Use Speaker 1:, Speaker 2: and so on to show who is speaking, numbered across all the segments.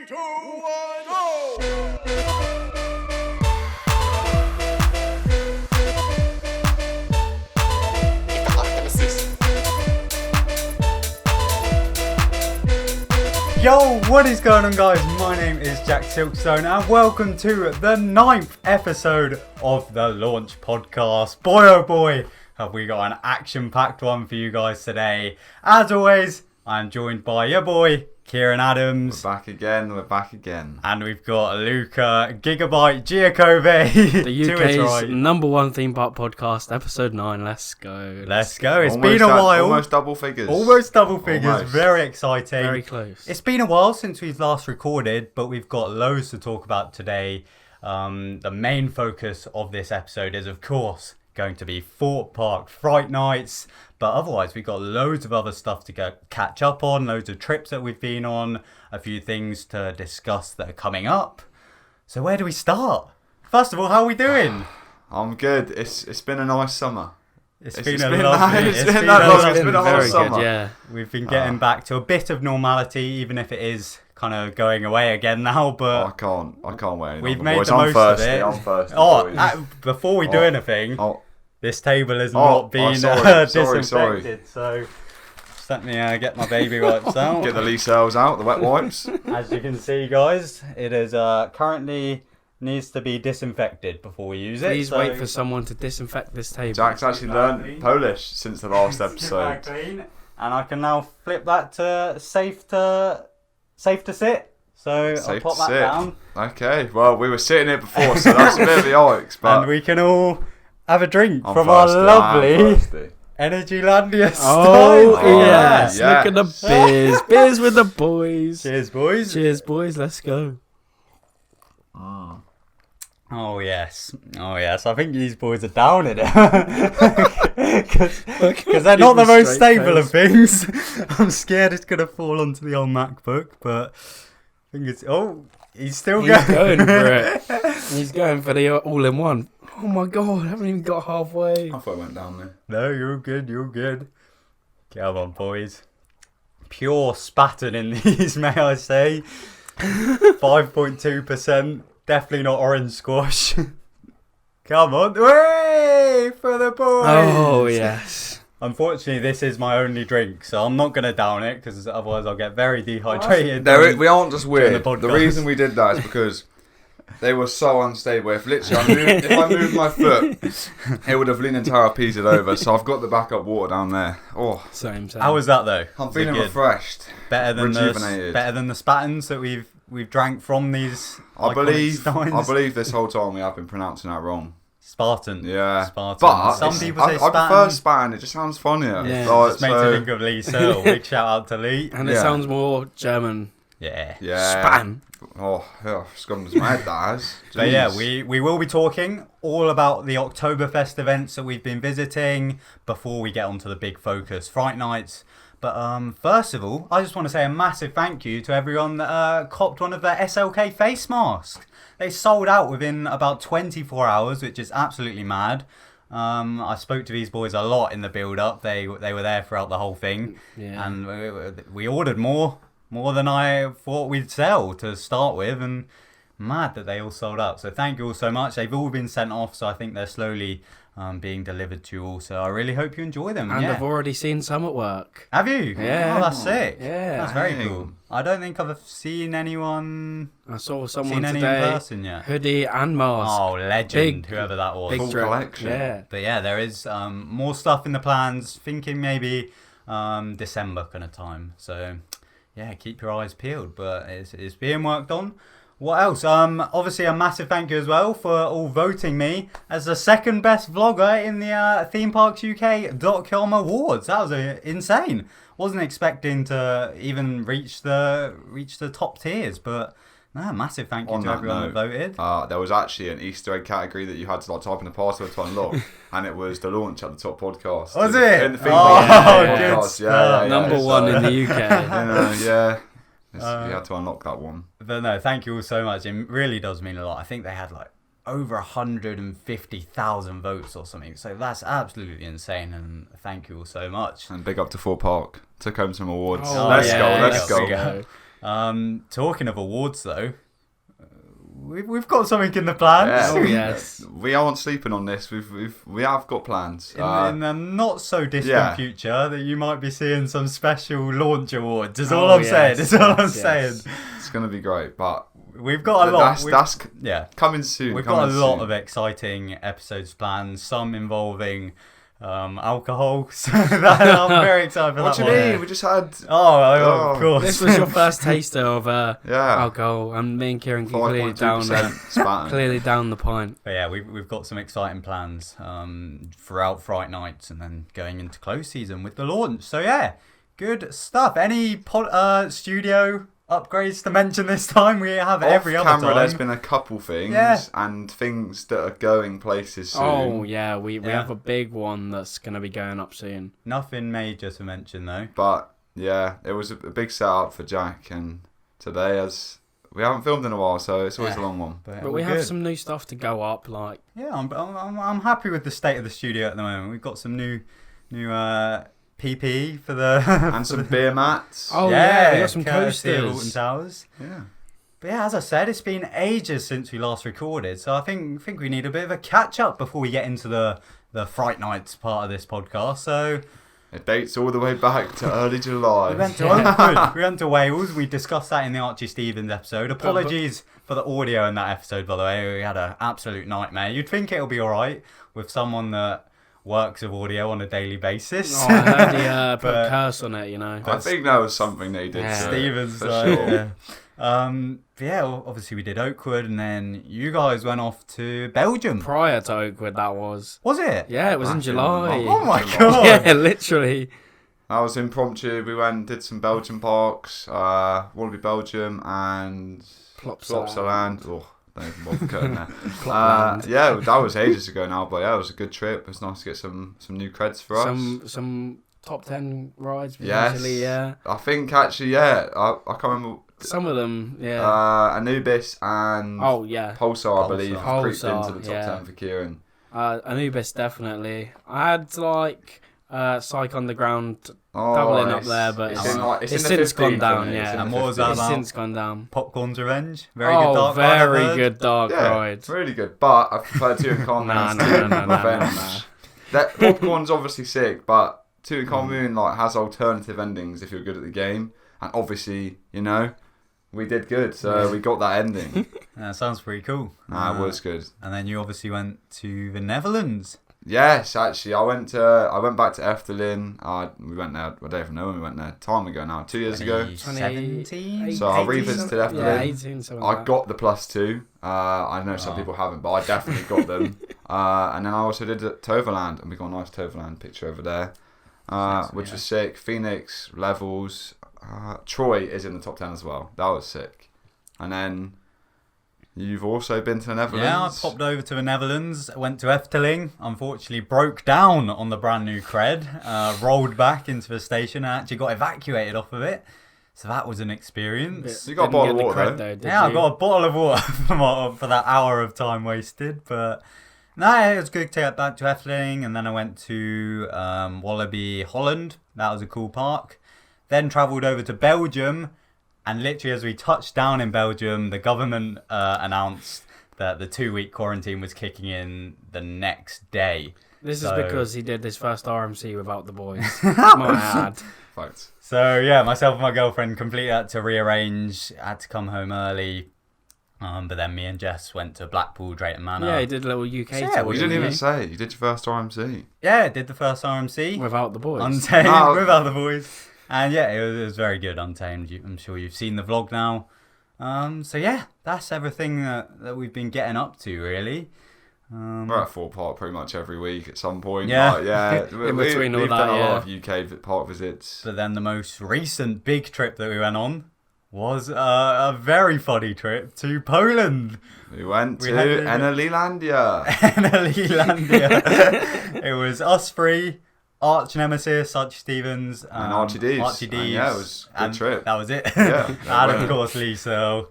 Speaker 1: 3, 2, 1, go!
Speaker 2: Yo, what is going on, guys? My name is TheJackSilkstone and welcome to the 9th episode of the Launch Podcast. Boy oh boy, have we got an action-packed one for you guys today. As always, I'm joined by your boy, Kieran Adams.
Speaker 3: We're back again.
Speaker 2: And we've got Luca Gigabyte Giacove.
Speaker 4: The UK's number one theme park podcast, episode 9. Let's go.
Speaker 2: Let's go. It's been a while.
Speaker 3: Almost double figures.
Speaker 2: Almost. Very exciting.
Speaker 4: Very close.
Speaker 2: It's been a while since we've last recorded, but we've got loads to talk about today. The main focus of this episode is, of course, going to be Thorpe Park Fright Nights. But otherwise, we've got loads of other stuff to catch up on, loads of trips that we've been on, a few things to discuss that are coming up. So where do we start? First of all, how are we doing?
Speaker 3: I'm good. It's been a nice summer.
Speaker 2: It's been a whole
Speaker 3: summer.
Speaker 4: Good, yeah.
Speaker 2: We've been getting back to a bit of normality, even if it is kind of going away again now. But
Speaker 3: I can't wait anymore.
Speaker 2: We've made the most of it.
Speaker 3: I'm thirsty.
Speaker 2: Before we do anything, this table has not been disinfected.
Speaker 3: Sorry.
Speaker 2: So just let me get my baby wipes out.
Speaker 3: Get the Lee cells out, the wet wipes.
Speaker 2: As you can see, guys, it is currently needs to be disinfected before we use it.
Speaker 4: Please wait for someone to disinfect this table.
Speaker 3: Jack's actually learned Polish since the last episode.
Speaker 2: And I can now flip that to safe to sit. So I'll pop that down.
Speaker 3: Okay, well, we were sitting here before, so that's a bit of the yikes. But
Speaker 2: and we can all have a drink from our lovely Energylandia
Speaker 4: style.
Speaker 2: Oh,
Speaker 4: yes. Look at the beers. Beers with the boys.
Speaker 2: Cheers, boys.
Speaker 4: Cheers, boys. Let's go.
Speaker 2: Oh yes. I think these boys are down in it because they're not the most stable of things. I'm scared it's gonna fall onto the old MacBook, but I think it's. Oh, he's going
Speaker 4: for it. He's going for the all-in-one. Oh my god! I haven't even got halfway.
Speaker 3: I thought I went down there.
Speaker 2: No, you're good. Come on, boys. Pure spattered in these, may I say. 5.2%. Definitely not orange squash. Come on. Way for the boys.
Speaker 4: Oh, yes.
Speaker 2: Unfortunately, this is my only drink, so I'm not going to down it, because otherwise I'll get very dehydrated.
Speaker 3: We aren't just weird. The reason we did that is because they were so unstable. If I moved my foot, it would have leaned entire piece it over. So I've got the backup water down there. Oh,
Speaker 4: same.
Speaker 2: How was that though?
Speaker 3: I'm feeling refreshed.
Speaker 2: Better than
Speaker 3: rejuvenated.
Speaker 2: Better than the Spattons that we've drank from these.
Speaker 3: I believe this whole time we have been pronouncing that wrong.
Speaker 2: Spartan.
Speaker 3: Yeah.
Speaker 2: Spartan.
Speaker 3: But
Speaker 2: some people say Spartan.
Speaker 3: I prefer Spartan. It just sounds funnier.
Speaker 2: Yeah. It just makes me think of Lee Searle. Big shout out to Lee.
Speaker 4: And it sounds more German.
Speaker 2: Yeah.
Speaker 4: Span.
Speaker 3: Oh, it's gone to my head, that has.
Speaker 2: But yeah, we will be talking all about the Oktoberfest events that we've been visiting before we get onto the big focus, Fright Nights. But first of all, I just want to say a massive thank you to everyone that copped one of their SLK face masks. They sold out within about 24 hours, which is absolutely mad. I spoke to these boys a lot in the build-up. They were there throughout the whole thing.
Speaker 4: Yeah.
Speaker 2: And we ordered more than I thought we'd sell to start with, and mad that they all sold out. So thank you all so much. They've all been sent off, so I think they're slowly being delivered to you all. So I really hope you enjoy them.
Speaker 4: And I've already seen some at work.
Speaker 2: Have you?
Speaker 4: Yeah.
Speaker 2: Oh, that's sick.
Speaker 4: Yeah.
Speaker 2: That's very cool. I don't think I've seen anyone.
Speaker 4: I saw someone
Speaker 2: today.
Speaker 4: in
Speaker 2: person yet.
Speaker 4: Hoodie and mask.
Speaker 2: Oh, legend! Whoever that was.
Speaker 4: Big
Speaker 3: collection.
Speaker 4: Yeah.
Speaker 2: But yeah, there is more stuff in the plans. Thinking maybe December kind of time. So yeah, keep your eyes peeled. But it's being worked on. What else? Obviously a massive thank you as well for all voting me as the second best vlogger in the themeparksuk.com awards. That was insane. Wasn't expecting to even reach the top tiers, but no, massive thank you to everyone that voted.
Speaker 3: There was actually an Easter egg category that you had to type in the password to unlock, and it was the launch at the top podcast.
Speaker 2: Was it?
Speaker 3: In the podcast. Yeah,
Speaker 4: number one in the UK.
Speaker 3: Yeah. You had to unlock that one.
Speaker 2: But no, thank you all so much. It really does mean a lot. I think they had like over 150,000 votes or something. So that's absolutely insane. And thank you all so much.
Speaker 3: And big up to Thorpe Park. Took home some awards.
Speaker 4: Oh,
Speaker 3: Let's go.
Speaker 2: Talking of awards, though, we've got something in the plans.
Speaker 3: Yeah.
Speaker 4: Oh yes.
Speaker 3: We aren't sleeping on this. We have got plans.
Speaker 2: In the not so distant
Speaker 3: yeah.
Speaker 2: future, that you might be seeing some special launch awards. Is all
Speaker 4: Oh,
Speaker 2: I'm saying.
Speaker 4: yes,
Speaker 2: Is all I'm
Speaker 4: yes,
Speaker 2: saying.
Speaker 4: yes.
Speaker 3: It's gonna be great, but
Speaker 2: We've got a lot.
Speaker 3: That's
Speaker 2: Yeah,
Speaker 3: coming soon.
Speaker 2: we've got a lot
Speaker 3: soon.
Speaker 2: of exciting episodes planned. Some involving alcohol. So that, I'm very excited for
Speaker 3: What
Speaker 2: that
Speaker 3: do you
Speaker 2: one.
Speaker 3: mean? We just had
Speaker 2: Of course.
Speaker 4: This was your first taster of
Speaker 3: yeah
Speaker 4: alcohol, and me and Kieran clearly
Speaker 3: 5.2% spat.
Speaker 4: clearly down the pint.
Speaker 2: But yeah, we've got some exciting plans throughout Fright Nights and then going into close season with the launch. So yeah, good stuff. Any studio upgrades to mention this time? We have every other
Speaker 3: camera,
Speaker 2: time.
Speaker 3: there's been a couple things and things that are going places soon.
Speaker 4: Oh yeah, we have a big one that's gonna be going up soon.
Speaker 2: Nothing major to mention though.
Speaker 3: But yeah, it was a big setup for Jack, and today, as we haven't filmed in a while, so it's always a long one.
Speaker 4: But we have some new stuff to go up, like
Speaker 2: Yeah, I'm happy with the state of the studio at the moment. We've got some new PPE for the
Speaker 3: And some beer mats.
Speaker 4: oh yeah, we got some
Speaker 2: courtesy of Alton
Speaker 4: coasters.
Speaker 2: Towers.
Speaker 3: Yeah.
Speaker 2: But yeah, as I said, it's been ages since we last recorded, so I think we need a bit of a catch up before we get into the Fright Nights part of this podcast. So
Speaker 3: It dates all the way back to early July.
Speaker 2: we went to Oakwood, we went to Wales. We discussed that in the Archie Stevens episode. Apologies for the audio in that episode, by the way. We had an absolute nightmare. You'd think it'll be all right with someone that works with audio on a daily basis.
Speaker 4: Oh, I heard he put
Speaker 2: But-
Speaker 4: a curse on it, you know.
Speaker 3: I think that was something they did.
Speaker 4: Yeah.
Speaker 3: to it,
Speaker 2: Stevens,
Speaker 3: for sure.
Speaker 2: yeah. But yeah, obviously we did Oakwood, and then you guys went off to Belgium.
Speaker 4: Prior to Oakwood, that was.
Speaker 2: Was it?
Speaker 4: Yeah, it was in
Speaker 3: Back in
Speaker 4: July.
Speaker 2: Oh my
Speaker 3: July.
Speaker 2: god!
Speaker 4: Yeah, literally.
Speaker 3: I was impromptu. We went and did some Belgian parks. Wallaby Belgium and Plopsaland. Oh, don't even bother cutting there.
Speaker 4: Plopland.
Speaker 3: Yeah, that was ages ago now, but yeah, it was a good trip. It was nice to get some new creds for us.
Speaker 4: Some top 10 rides,
Speaker 3: Yes.
Speaker 4: potentially, yeah.
Speaker 3: I think actually, yeah, I can't remember.
Speaker 4: Some of them, yeah.
Speaker 3: Anubis and
Speaker 4: Oh, yeah.
Speaker 3: Pulsar, I believe,
Speaker 2: Pulsar.
Speaker 3: creeped into
Speaker 4: Pulsar,
Speaker 3: the top
Speaker 4: yeah.
Speaker 3: 10 for Kieran.
Speaker 4: Anubis, definitely. I had, like, Psych Underground
Speaker 3: Oh,
Speaker 4: doubling up there, but
Speaker 3: it's
Speaker 4: it's,
Speaker 3: in, like,
Speaker 4: it's
Speaker 3: in the
Speaker 4: since
Speaker 3: 15th,
Speaker 4: gone down,
Speaker 3: isn't it? It's
Speaker 4: yeah.
Speaker 3: in
Speaker 2: And
Speaker 3: the
Speaker 2: what was
Speaker 3: 15th.
Speaker 2: that
Speaker 4: It's
Speaker 2: about?
Speaker 4: since gone down.
Speaker 2: Popcorn's Revenge. Very good
Speaker 4: Oh,
Speaker 2: dark ride, I've
Speaker 4: very
Speaker 2: heard.
Speaker 4: good dark
Speaker 3: Yeah,
Speaker 4: ride.
Speaker 3: really good. But I prefer Tutankhamun
Speaker 4: Nah,
Speaker 3: and
Speaker 4: nah, nah, nah,
Speaker 3: Revenge.
Speaker 4: nah.
Speaker 3: That Popcorn's obviously sick, but Tutankhamun like has alternative endings if you're good at the game, and obviously we did good, so we got that ending.
Speaker 2: That sounds pretty cool.
Speaker 3: It was good.
Speaker 2: And then you obviously went to the Netherlands.
Speaker 3: Yes, actually, I went back to Efteling. We went there. I don't even know when we went there. Time ago now, 2 years ago.
Speaker 2: 2017.
Speaker 3: So I revisited Efteling.
Speaker 4: Yeah, 18, something like
Speaker 3: I
Speaker 4: that.
Speaker 3: got the +2. I know some people haven't, but I definitely got them. And then I also did it Toverland, and we got a nice Toverland picture over there, which was sick. Phoenix, Levels, Troy is in the top 10 as well. That was sick. And then you've also been to the Netherlands.
Speaker 2: Yeah, I popped over to the Netherlands, went to Efteling, unfortunately broke down on the brand new cred, rolled back into the station and actually got evacuated off of it. So that was an experience.
Speaker 3: You got a
Speaker 4: Didn't
Speaker 3: bottle
Speaker 4: get
Speaker 3: of
Speaker 4: the
Speaker 3: water,
Speaker 4: cred,
Speaker 3: though.
Speaker 4: did
Speaker 2: Yeah, I
Speaker 4: you?
Speaker 2: got a bottle of water for that hour of time wasted. But no, it was good to get back to Efteling. And then I went to Wallaby Holland. That was a cool park. Then travelled over to Belgium. And literally as we touched down in Belgium, the government announced that the 2-week quarantine was kicking in the next day.
Speaker 4: This
Speaker 2: So-
Speaker 4: is because he did his first RMC without the boys. My ad.
Speaker 3: Facts.
Speaker 2: So yeah, myself and my girlfriend completely had to rearrange, had to come home early. But then me and Jess went to Blackpool, Drayton Manor.
Speaker 4: Yeah, he did a little UK
Speaker 2: So, yeah,
Speaker 4: tour.
Speaker 3: We
Speaker 2: we
Speaker 3: didn't
Speaker 4: didn't
Speaker 3: even
Speaker 4: he?
Speaker 3: say you did your first RMC.
Speaker 2: Yeah, did the first RMC.
Speaker 4: Without the boys.
Speaker 2: Untamed
Speaker 3: No.
Speaker 2: with other boys. And yeah, it was very good, Untamed. I'm sure you've seen the vlog now. So yeah, that's everything that we've been getting up to, really.
Speaker 3: We're at Thorpe Park pretty much every week at some point.
Speaker 2: Yeah.
Speaker 3: But yeah.
Speaker 4: In between all
Speaker 3: we've
Speaker 4: that,
Speaker 3: done a
Speaker 4: yeah.
Speaker 3: lot of UK park visits.
Speaker 2: But then the most recent big trip that we went on was a very funny trip to Poland.
Speaker 3: We went
Speaker 2: We
Speaker 3: to
Speaker 2: had to-
Speaker 3: Enelilandia.
Speaker 2: Enelilandia. It was us three, Arch Nemesis, Archie Stevens,
Speaker 3: And Archie Dees.
Speaker 2: Archie
Speaker 3: And
Speaker 2: Dees.
Speaker 3: yeah, it was a good
Speaker 2: and
Speaker 3: trip.
Speaker 2: That was it.
Speaker 3: Yeah.
Speaker 2: And of course, Lee Searle.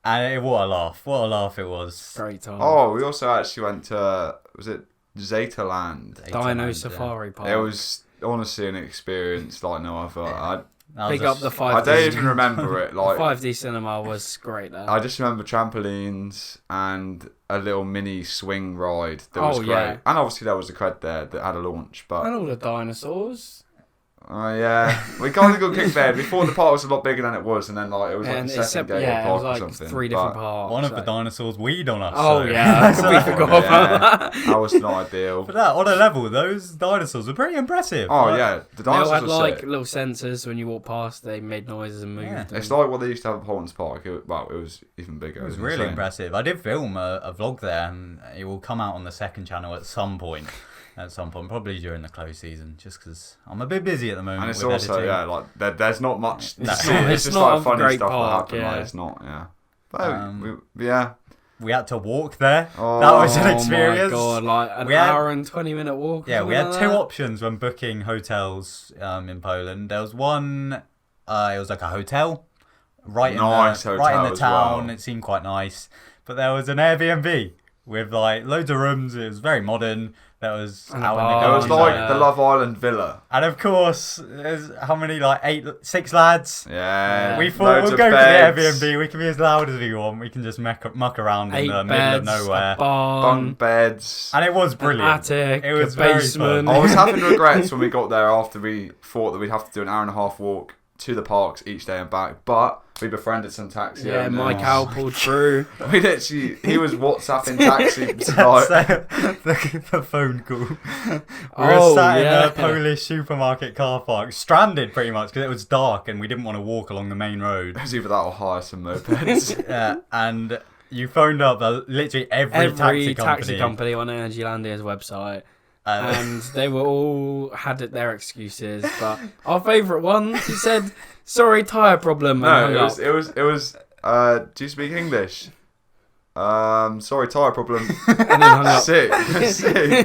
Speaker 2: And what a laugh. What a laugh it was.
Speaker 4: Great time.
Speaker 3: Oh, we also actually went to, was it Zetaland?
Speaker 4: Dino Safari Park.
Speaker 3: It was honestly an experience like no other.
Speaker 4: Big up the 5D.
Speaker 3: I don't even remember it. Like
Speaker 4: 5D cinema was great there.
Speaker 3: I just remember trampolines and a little mini swing ride that was great.
Speaker 4: Yeah.
Speaker 3: And obviously there was a cred there that had a launch. But
Speaker 4: And all the dinosaurs.
Speaker 3: oh yeah, we kind of got kicked there. We thought the park was a lot bigger than it was, and then like it was like a second gate
Speaker 4: it
Speaker 3: park
Speaker 4: was like
Speaker 3: or something.
Speaker 4: 3 different
Speaker 3: But
Speaker 4: parks.
Speaker 2: One of the dinosaurs weed on us.
Speaker 4: Oh
Speaker 2: so.
Speaker 4: yeah, we forgot about that.
Speaker 3: that was not ideal.
Speaker 2: But that, on a level, those dinosaurs were pretty impressive.
Speaker 3: Oh
Speaker 2: Like,
Speaker 3: yeah, the
Speaker 4: They all
Speaker 3: dinosaurs
Speaker 4: had
Speaker 3: were
Speaker 4: like
Speaker 3: sick.
Speaker 4: little sensors when you walk past. They made noises and moved.
Speaker 2: Yeah.
Speaker 4: and-
Speaker 3: It's like what they used to have at Holton's Park. It was even bigger.
Speaker 2: It was really
Speaker 3: insane.
Speaker 2: impressive. I did film a vlog there, and it will come out on the second channel at some point. Probably during the close season, just because I'm a bit busy at the moment.
Speaker 3: And it's
Speaker 2: with
Speaker 3: also
Speaker 2: editing.
Speaker 3: like there's not much.
Speaker 2: No.
Speaker 3: To see. It's
Speaker 4: It's
Speaker 3: just
Speaker 4: not
Speaker 3: like
Speaker 4: a
Speaker 3: funny
Speaker 4: great
Speaker 3: stuff
Speaker 4: park,
Speaker 3: that happened.
Speaker 4: yeah.
Speaker 3: Like, it's not. Yeah. But yeah.
Speaker 2: We had to walk there.
Speaker 3: Oh,
Speaker 2: That was an
Speaker 4: Oh
Speaker 2: experience.
Speaker 4: my god, like an
Speaker 2: We had-
Speaker 4: hour and 20-minute walk. or
Speaker 2: Yeah, we
Speaker 4: something
Speaker 2: had
Speaker 4: like
Speaker 2: two
Speaker 4: that.
Speaker 2: options when booking hotels in Poland. There was one, it was like a hotel right
Speaker 3: Nice
Speaker 2: in the
Speaker 3: hotel as
Speaker 2: town.
Speaker 3: well.
Speaker 2: It seemed quite nice. But there was an Airbnb with like loads of rooms. It was very modern. That was
Speaker 4: And a
Speaker 2: out in the
Speaker 4: bar.
Speaker 3: It was
Speaker 2: garden.
Speaker 3: like the Love Island villa.
Speaker 2: And of course, there's how many, like 6 lads?
Speaker 3: Yeah.
Speaker 2: We thought
Speaker 3: loads
Speaker 2: we'll
Speaker 3: of
Speaker 2: go
Speaker 3: beds,
Speaker 2: to the Airbnb. We can be as loud as we want. We can just muck around
Speaker 4: 8
Speaker 2: in the
Speaker 4: beds,
Speaker 2: middle of nowhere.
Speaker 4: a barn,
Speaker 3: bunk beds.
Speaker 2: And it was
Speaker 4: an
Speaker 2: brilliant.
Speaker 4: attic,
Speaker 2: It was
Speaker 4: a
Speaker 2: very
Speaker 4: basement.
Speaker 2: fun.
Speaker 3: I was having regrets when we got there after we thought that we'd have to do an hour and a half walk to the parks each day and back, but we befriended some taxi
Speaker 4: Yeah,
Speaker 3: owners.
Speaker 4: Mike Howe pulled through.
Speaker 3: We literally, he was WhatsApping taxis like,
Speaker 2: the phone call. We were
Speaker 4: Oh,
Speaker 2: sat
Speaker 4: yeah.
Speaker 2: in a Polish supermarket car park, stranded pretty much because it was dark and we didn't want to walk along the main road.
Speaker 3: it was either that or hire some mopeds.
Speaker 2: And you phoned up literally every
Speaker 4: taxi company on Energylandia's website. And they were all had their excuses, but our favourite one, he said, "Sorry, tyre problem." And
Speaker 3: No,
Speaker 4: hung up.
Speaker 3: it was. Do you speak English? Sorry, tyre problem.
Speaker 4: And then hung up.
Speaker 3: Sick.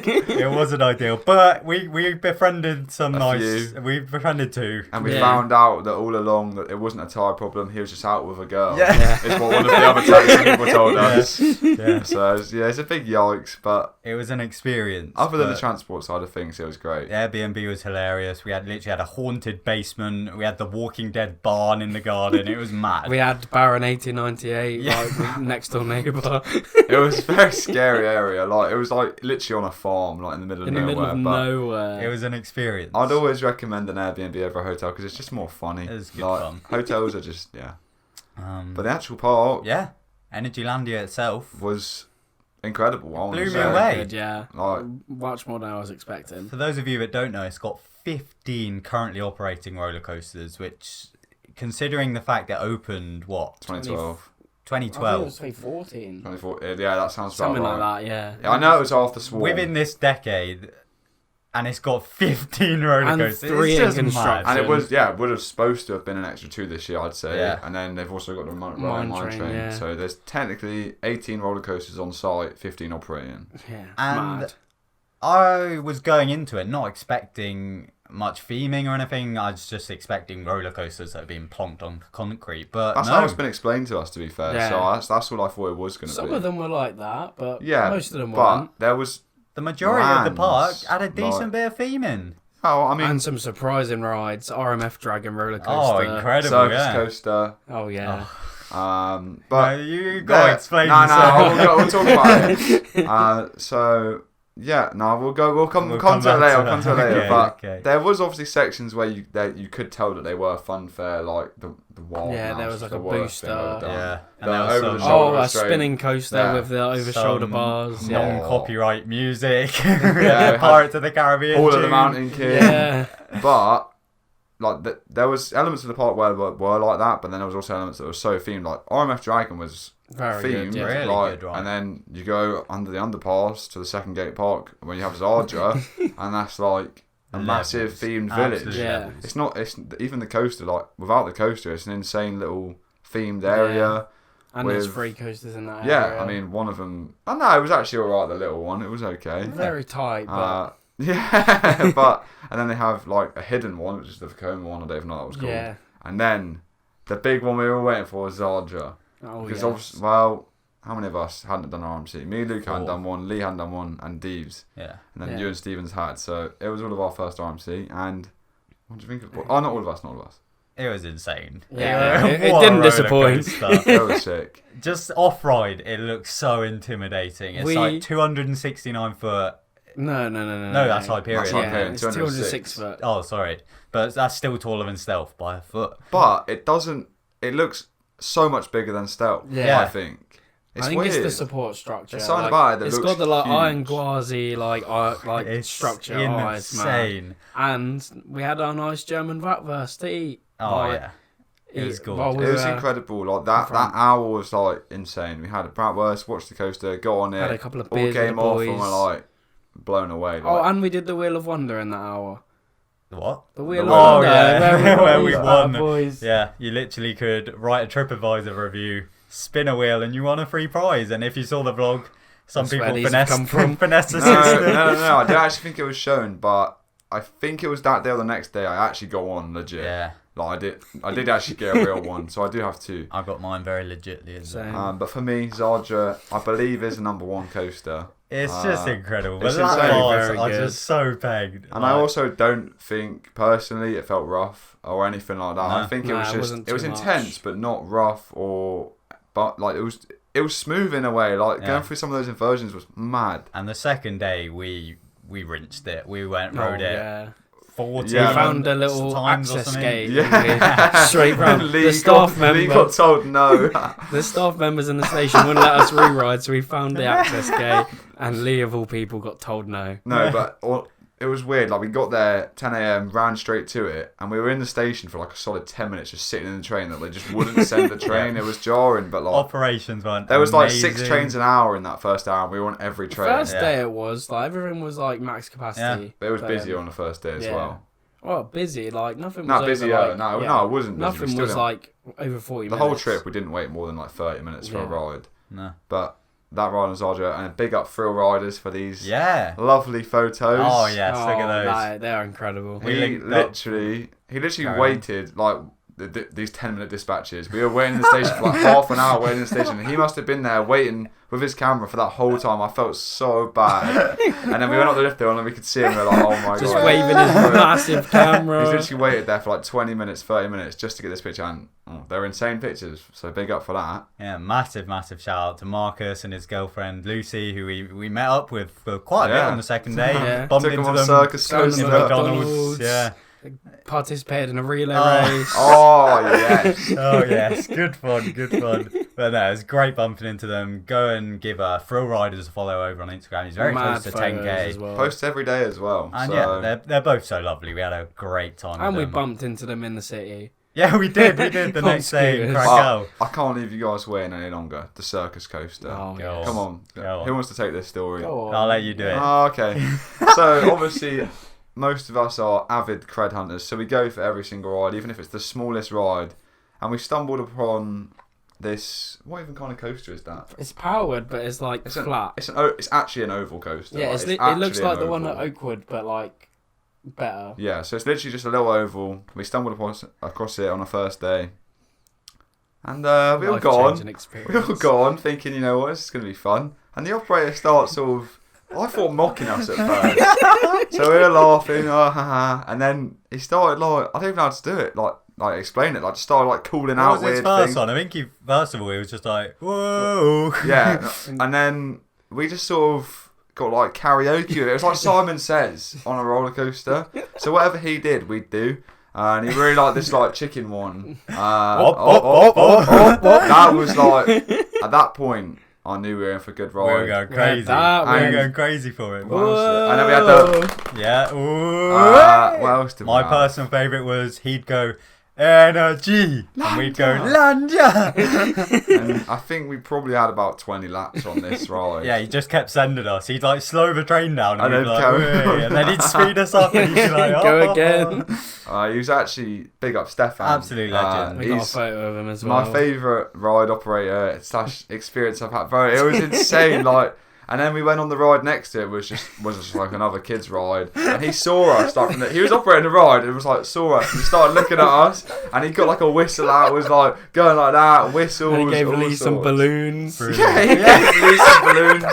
Speaker 2: It wasn't ideal, but we befriended some
Speaker 3: few.
Speaker 2: We befriended 2.
Speaker 3: And we
Speaker 4: Yeah.
Speaker 3: found out that all along that it wasn't a tyre problem. He was just out with a girl.
Speaker 2: Yeah.
Speaker 3: Is what one of the other taxi people told us.
Speaker 2: Yeah.
Speaker 3: So it's a big yikes, but
Speaker 2: It was an experience.
Speaker 3: other than the
Speaker 2: but
Speaker 3: transport side of things, it was great.
Speaker 2: the Airbnb was hilarious. We literally had a haunted basement. We had the Walking Dead barn in the garden. It was mad.
Speaker 4: We had Baron 1898
Speaker 2: Yeah.
Speaker 4: like next door neighbour
Speaker 3: It was a very scary area. Like it was like literally on a farm, like in the middle of
Speaker 4: in the
Speaker 3: nowhere.
Speaker 4: middle of
Speaker 3: but
Speaker 4: nowhere.
Speaker 2: It was an experience.
Speaker 3: I'd always recommend an Airbnb over a hotel because it's just more funny.
Speaker 2: It was good
Speaker 3: like,
Speaker 2: fun.
Speaker 3: Hotels are just
Speaker 2: Um,
Speaker 3: But the actual park
Speaker 2: yeah, Energylandia itself.
Speaker 3: was incredible. I want
Speaker 2: Blew
Speaker 3: to
Speaker 2: me
Speaker 3: say.
Speaker 2: away.
Speaker 4: Good, yeah.
Speaker 3: Like
Speaker 4: Much more than I was expecting.
Speaker 2: For those of you that don't know, it's got 15 currently operating roller coasters, which, considering the fact that it opened, what,
Speaker 3: 2012,
Speaker 4: I think it
Speaker 2: 2012?
Speaker 4: was 2014.
Speaker 3: 24. Yeah, that sounds about
Speaker 4: Something
Speaker 3: right.
Speaker 4: like that, yeah.
Speaker 3: Yeah, I know it was after Swarm.
Speaker 2: Within this decade, and it's got 15 roller
Speaker 4: And
Speaker 2: coasters.
Speaker 4: 3
Speaker 2: it's
Speaker 4: in
Speaker 2: just
Speaker 4: construction.
Speaker 2: mad.
Speaker 3: And it was, it would have supposed to have been an extra 2 this year, I'd say.
Speaker 2: Yeah.
Speaker 3: And then they've also got the
Speaker 4: Mine
Speaker 3: Mine
Speaker 4: Train,
Speaker 3: Train.
Speaker 4: yeah.
Speaker 3: So there's technically 18 roller coasters on site, 15 operating.
Speaker 4: Yeah,
Speaker 2: And
Speaker 4: mad.
Speaker 2: I was going into it not expecting much theming or anything. I was just expecting roller coasters that had been plonked on concrete. But
Speaker 3: That's
Speaker 2: no.
Speaker 3: how it's been explained to us, to be fair.
Speaker 4: Yeah.
Speaker 3: So that's all I thought it was going to be.
Speaker 4: Some of them were like that, but
Speaker 3: Yeah,
Speaker 4: most of them
Speaker 3: but
Speaker 4: weren't.
Speaker 3: there was...
Speaker 2: The majority of the
Speaker 3: Lands,
Speaker 2: park had a decent
Speaker 3: like-
Speaker 2: bit of theming.
Speaker 3: Oh, I mean...
Speaker 4: And some surprising rides. RMF Dragon roller
Speaker 2: Oh,
Speaker 4: coaster.
Speaker 2: incredible,
Speaker 3: Circus
Speaker 2: yeah.
Speaker 3: Coaster.
Speaker 4: Oh, yeah.
Speaker 3: But...
Speaker 2: No, you got to explain
Speaker 3: No,
Speaker 2: yourself.
Speaker 3: we'll talk about it. So... Yeah, no, we'll come to it
Speaker 2: back
Speaker 3: later.
Speaker 2: to
Speaker 3: We'll
Speaker 2: that.
Speaker 3: come to it later.
Speaker 2: Okay,
Speaker 3: but
Speaker 2: okay.
Speaker 3: there was obviously sections where you could tell that they were fun fair, like the wild.
Speaker 4: Yeah, there
Speaker 3: Mouse
Speaker 4: was like
Speaker 3: the
Speaker 4: a
Speaker 3: worst thing
Speaker 4: booster.
Speaker 3: I've done.
Speaker 2: Yeah.
Speaker 3: The
Speaker 2: And there was
Speaker 3: over the
Speaker 2: some
Speaker 3: shoulder
Speaker 4: Oh, a
Speaker 3: restraint.
Speaker 4: spinning coaster
Speaker 3: Yeah.
Speaker 4: with the over-shoulder
Speaker 2: Some
Speaker 4: bars. Yeah.
Speaker 2: non-copyright music.
Speaker 3: Yeah,
Speaker 2: Pirates of the Caribbean.
Speaker 3: All of the
Speaker 2: tune.
Speaker 3: Mountain King.
Speaker 4: Yeah.
Speaker 3: But like there was elements of the park where were like that, but then there was also elements that were so themed. Like RMF Dragon was
Speaker 4: Very
Speaker 3: themed,
Speaker 4: good, yeah.
Speaker 2: Really
Speaker 3: like,
Speaker 2: good ride.
Speaker 3: and then you go under the underpass to the second gate park when you have Zarja, and that's like a massive themed village.
Speaker 2: Absolute
Speaker 4: Yeah.
Speaker 2: levels.
Speaker 3: It's not. It's even the coaster. Like without the coaster, it's an insane little themed area.
Speaker 4: And there's
Speaker 3: With-
Speaker 4: free coasters in that
Speaker 3: Yeah,
Speaker 4: area.
Speaker 3: I mean one of them. Oh no, it was actually alright. The little one, it was okay.
Speaker 4: Very tight, but
Speaker 3: Yeah, but and then they have like a hidden one, which is the Vekoma one. I don't even know what that was called.
Speaker 4: yeah.
Speaker 3: And then the big one we were waiting for was Zarja.
Speaker 4: Oh,
Speaker 3: Because
Speaker 4: yeah.
Speaker 3: obviously, well, how many of us hadn't done RMC? Me, Luke hadn't
Speaker 2: 4.
Speaker 3: done one, Lee hadn't done one, and Deeves.
Speaker 2: Yeah.
Speaker 3: And then
Speaker 4: Yeah.
Speaker 3: you and Stevens had. So it was all of our first RMC. And what do you think of? Oh, not all of us, not all of us.
Speaker 2: It was insane.
Speaker 4: Yeah, it
Speaker 2: What a
Speaker 4: didn't
Speaker 2: roller
Speaker 4: disappoint.
Speaker 2: coaster.
Speaker 3: That was sick.
Speaker 2: Just off-ride, it looks so intimidating. It's like 269 foot.
Speaker 4: No.
Speaker 2: No, that's Hyperion.
Speaker 3: That's
Speaker 4: Yeah,
Speaker 3: Hyperion,
Speaker 4: it's
Speaker 3: 206
Speaker 4: 206 foot.
Speaker 2: Oh, sorry. But that's still taller than Stealth by a foot.
Speaker 3: But it doesn't. It looks so much bigger than Stealth.
Speaker 4: Yeah.
Speaker 3: I think. It's
Speaker 4: I think
Speaker 3: weird.
Speaker 4: it's the support structure.
Speaker 3: It's something about it that
Speaker 4: it's
Speaker 3: looks
Speaker 4: got the like
Speaker 3: huge.
Speaker 4: iron gauzy
Speaker 2: It's
Speaker 4: structure. Oh, it's mad.
Speaker 2: insane.
Speaker 4: And we had our nice German bratwurst to eat.
Speaker 2: Oh,
Speaker 4: Like,
Speaker 2: yeah. It was
Speaker 4: while
Speaker 2: gorgeous.
Speaker 4: we
Speaker 3: It was
Speaker 4: were-
Speaker 3: incredible. Like that hour was like insane. We had a bratwurst, watched the coaster, got on it,
Speaker 4: Had a couple of
Speaker 3: all
Speaker 4: beers with
Speaker 3: came
Speaker 4: the
Speaker 3: off,
Speaker 4: boys.
Speaker 3: and we're like blown away. Like,
Speaker 4: Oh, and we did the Wheel of Wonder in that hour.
Speaker 2: What?
Speaker 4: The Wheel
Speaker 3: The
Speaker 4: of
Speaker 3: Wheel-
Speaker 4: Wonder.
Speaker 2: yeah.
Speaker 4: Where
Speaker 2: we
Speaker 4: won.
Speaker 2: won.
Speaker 4: Boys.
Speaker 2: Yeah, you literally could write a TripAdvisor review, spin a wheel, and you won a free prize. And if you saw the vlog, some
Speaker 4: That's where
Speaker 2: people
Speaker 4: these have come from.
Speaker 2: finesse the
Speaker 3: no,
Speaker 2: system.
Speaker 3: no. I did actually think it was shown, but I think it was that day or the next day. I actually got one legit.
Speaker 2: Yeah,
Speaker 3: Like I did actually get a real one, so I do have two.
Speaker 2: I got mine very legitly as well.
Speaker 4: Same.
Speaker 3: But for me, Zarja, I believe, is the number one coaster.
Speaker 2: It's just incredible.
Speaker 3: it's
Speaker 2: The lap
Speaker 3: insane.
Speaker 2: bars
Speaker 4: Very
Speaker 2: are
Speaker 4: good.
Speaker 2: just so pegged.
Speaker 3: And I also don't think personally it felt rough or anything like that.
Speaker 2: No.
Speaker 3: I think it
Speaker 4: Nah,
Speaker 3: was
Speaker 4: it
Speaker 3: just
Speaker 4: wasn't
Speaker 3: it was
Speaker 4: too much.
Speaker 3: intense, but not rough but like it was smooth in a way. Like
Speaker 2: Yeah.
Speaker 3: going through some of those inversions was mad.
Speaker 2: And the second day, we rinsed it. We went
Speaker 4: Oh,
Speaker 2: rode it
Speaker 4: yeah.
Speaker 2: 40
Speaker 3: Yeah.
Speaker 4: We found a little
Speaker 2: times or
Speaker 4: access
Speaker 2: something.
Speaker 4: gate.
Speaker 3: Yeah.
Speaker 4: Straight round.
Speaker 3: Lee
Speaker 4: The staff
Speaker 3: Lee
Speaker 4: member.
Speaker 3: got told no.
Speaker 4: The staff members in the station wouldn't let us re-ride, so we found the access gate, and Lee, of all people, got told no.
Speaker 3: No, but it was weird. Like we got there 10 a.m, ran straight to it, and we were in the station for like a solid 10 minutes, just sitting in the train that they just wouldn't send the train. It was jarring, but like
Speaker 2: Operations weren't
Speaker 3: there was like 6
Speaker 2: amazing.
Speaker 3: trains an hour in that first hour. And we were on every
Speaker 4: The
Speaker 3: train.
Speaker 4: first
Speaker 2: Yeah.
Speaker 4: day it was, like, everything was, like, max capacity.
Speaker 3: But it was busy on the first day as
Speaker 4: yeah.
Speaker 3: well.
Speaker 4: Well, busy, like, nothing was
Speaker 3: No,
Speaker 4: over,
Speaker 3: busier.
Speaker 4: like,
Speaker 3: No,
Speaker 4: yeah.
Speaker 3: no, it wasn't busy. We
Speaker 4: Nothing
Speaker 3: still
Speaker 4: was,
Speaker 3: didn't-
Speaker 4: like, over 40
Speaker 3: the
Speaker 4: minutes.
Speaker 3: whole trip, we didn't wait more than like 30 minutes for a
Speaker 4: Yeah.
Speaker 3: ride.
Speaker 2: No.
Speaker 3: But that ride on Zarja, and big up Thrill Riders for these
Speaker 2: Yeah.
Speaker 3: lovely photos.
Speaker 2: Oh, yes,
Speaker 4: Oh,
Speaker 2: look at those.
Speaker 4: They are incredible.
Speaker 2: We
Speaker 3: He
Speaker 2: linked up.
Speaker 3: literally
Speaker 2: Carry on.
Speaker 3: waited like these 10-minute dispatches. We were waiting in the station for like half an hour waiting in the station. And he must have been there waiting with his camera for that whole time. I felt so bad. And then we went up the lift hill and we could see him. We were like, oh my
Speaker 4: Just
Speaker 3: god.
Speaker 4: waving his massive camera.
Speaker 3: He's literally waited there for like 20 minutes, 30 minutes just to get this picture. And they're insane pictures. So big up for that.
Speaker 2: Yeah, massive shout out to Marcus and his girlfriend Lucy, who we met up with for quite a bit
Speaker 3: Yeah.
Speaker 2: on the second day.
Speaker 4: Yeah.
Speaker 2: Bumped
Speaker 3: Took him
Speaker 2: into
Speaker 3: on
Speaker 2: them
Speaker 3: circus
Speaker 4: Found them
Speaker 2: in
Speaker 4: at
Speaker 3: coaster.
Speaker 2: McDonald's. Yeah.
Speaker 4: Participated in a relay
Speaker 2: Oh.
Speaker 4: race.
Speaker 3: Oh, yes.
Speaker 2: Oh yes, good fun. But no, it's great bumping into them. Go and give Thrill Riders a follow over on Instagram. He's very
Speaker 4: Mad
Speaker 2: close to
Speaker 4: photos
Speaker 2: 10k.
Speaker 4: as well.
Speaker 3: Posts every day as well.
Speaker 2: And
Speaker 3: so.
Speaker 2: yeah, they're both so lovely. We had a great time.
Speaker 4: And
Speaker 2: with
Speaker 4: we
Speaker 2: them.
Speaker 4: bumped into them in the city.
Speaker 2: Yeah, we did the
Speaker 4: On
Speaker 2: next day in
Speaker 4: scooters.
Speaker 2: Krakow.
Speaker 3: I can't leave you guys waiting any longer. The circus coaster.
Speaker 4: Oh,
Speaker 2: Go
Speaker 4: yes.
Speaker 3: Come on.
Speaker 2: Go on.
Speaker 3: Who wants to take this story?
Speaker 4: Go on.
Speaker 2: I'll let you do it.
Speaker 3: Oh, okay. So obviously, most of us are avid cred hunters, so we go for every single ride, even if it's the smallest ride. And we stumbled upon this. What even kind of coaster is that?
Speaker 4: It's powered, but it's like
Speaker 3: It's
Speaker 4: flat.
Speaker 3: It's actually an oval coaster.
Speaker 4: Yeah,
Speaker 3: like,
Speaker 4: it looks
Speaker 3: actually
Speaker 4: like
Speaker 3: an
Speaker 4: the one
Speaker 3: oval.
Speaker 4: at Oakwood, but like better.
Speaker 3: Yeah, so it's literally just a little oval. We stumbled across it on the first day, and we all got on.
Speaker 4: Life-changing
Speaker 3: We
Speaker 4: experience.
Speaker 3: all got on thinking, you know what, this is going to be fun. And the operator starts sort of, I thought mocking us at first. So we were laughing, and then he started like, I don't even know how to do it, like explain it, like just started like calling
Speaker 2: What
Speaker 3: out
Speaker 2: was his
Speaker 3: weird
Speaker 2: first
Speaker 3: things.
Speaker 2: one? I think first of all he was just like, whoa.
Speaker 3: Yeah, and then we just sort of got like karaoke with it. It was like Simon Says on a roller coaster. So whatever he did, we'd do. And he really liked this like chicken one.
Speaker 2: Op, op, op.
Speaker 3: That was like, at that point, I knew we were in for a good
Speaker 2: We were
Speaker 3: ride.
Speaker 2: going crazy.
Speaker 4: that
Speaker 2: We were
Speaker 3: and-
Speaker 2: going crazy for it.
Speaker 3: Whoa. And then we had the,
Speaker 2: Yeah. Ooh.
Speaker 3: what else did we
Speaker 2: My
Speaker 3: have?
Speaker 2: personal favourite was he'd go energy and we'd go Lanja.
Speaker 3: And I think we probably had about 20 laps on this ride.
Speaker 2: Yeah, he just kept sending us. He'd like slow the train down and,
Speaker 3: And
Speaker 2: we'd be
Speaker 3: then
Speaker 2: like,
Speaker 3: go-
Speaker 2: "Whey," and then he'd speed us up and he'd be like, oh,
Speaker 4: Go again.
Speaker 3: He was actually big up Stefan.
Speaker 2: Absolute legend.
Speaker 4: We got a
Speaker 3: He's
Speaker 4: photo of him as well.
Speaker 3: my favourite ride operator / experience I've had. Bro, it was insane. Like And then we went on the ride next to it, which was just like another kid's ride. And he saw us. He was operating the ride and was like, saw us. And he started looking at us. And he got like a whistle out, was like going like that, whistles.
Speaker 4: And he gave Lee some balloons.
Speaker 3: Yeah, he gave Lee some balloons.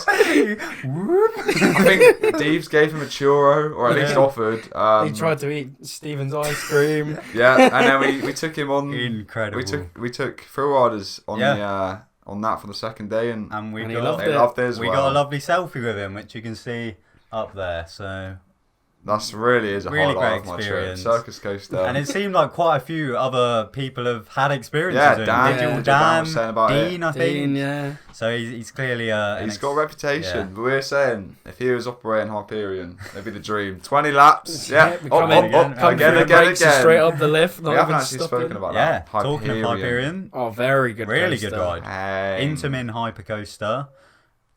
Speaker 3: I think Deeves gave him a churro, or at least offered.
Speaker 4: He tried to eat Stephen's ice cream.
Speaker 3: Yeah, and then we took him on.
Speaker 2: Incredible.
Speaker 3: We took thrill riders on on that for the second day, and
Speaker 2: he
Speaker 3: loved it as well.
Speaker 2: We got a lovely selfie with him, which you can see up there. So
Speaker 3: that's really is a
Speaker 2: really
Speaker 3: highlight
Speaker 2: great
Speaker 3: of my
Speaker 2: experience.
Speaker 3: trip. Circus Coaster,
Speaker 2: and it seemed like quite a few other people have had experiences.
Speaker 3: Yeah,
Speaker 2: with
Speaker 3: Dan,
Speaker 2: Dan
Speaker 3: was saying about
Speaker 2: Dean, I think.
Speaker 4: Dean, yeah.
Speaker 2: So he's clearly
Speaker 3: he's got a reputation. But we were saying if he was operating Hyperion, it'd be the dream. 20 laps, yeah. Again.
Speaker 4: Straight up the lift.
Speaker 3: We haven't actually spoken about that.
Speaker 2: Yeah, talking of Hyperion.
Speaker 4: Oh, very good.
Speaker 2: Really
Speaker 4: coaster.
Speaker 2: good ride. Intamin Hypercoaster.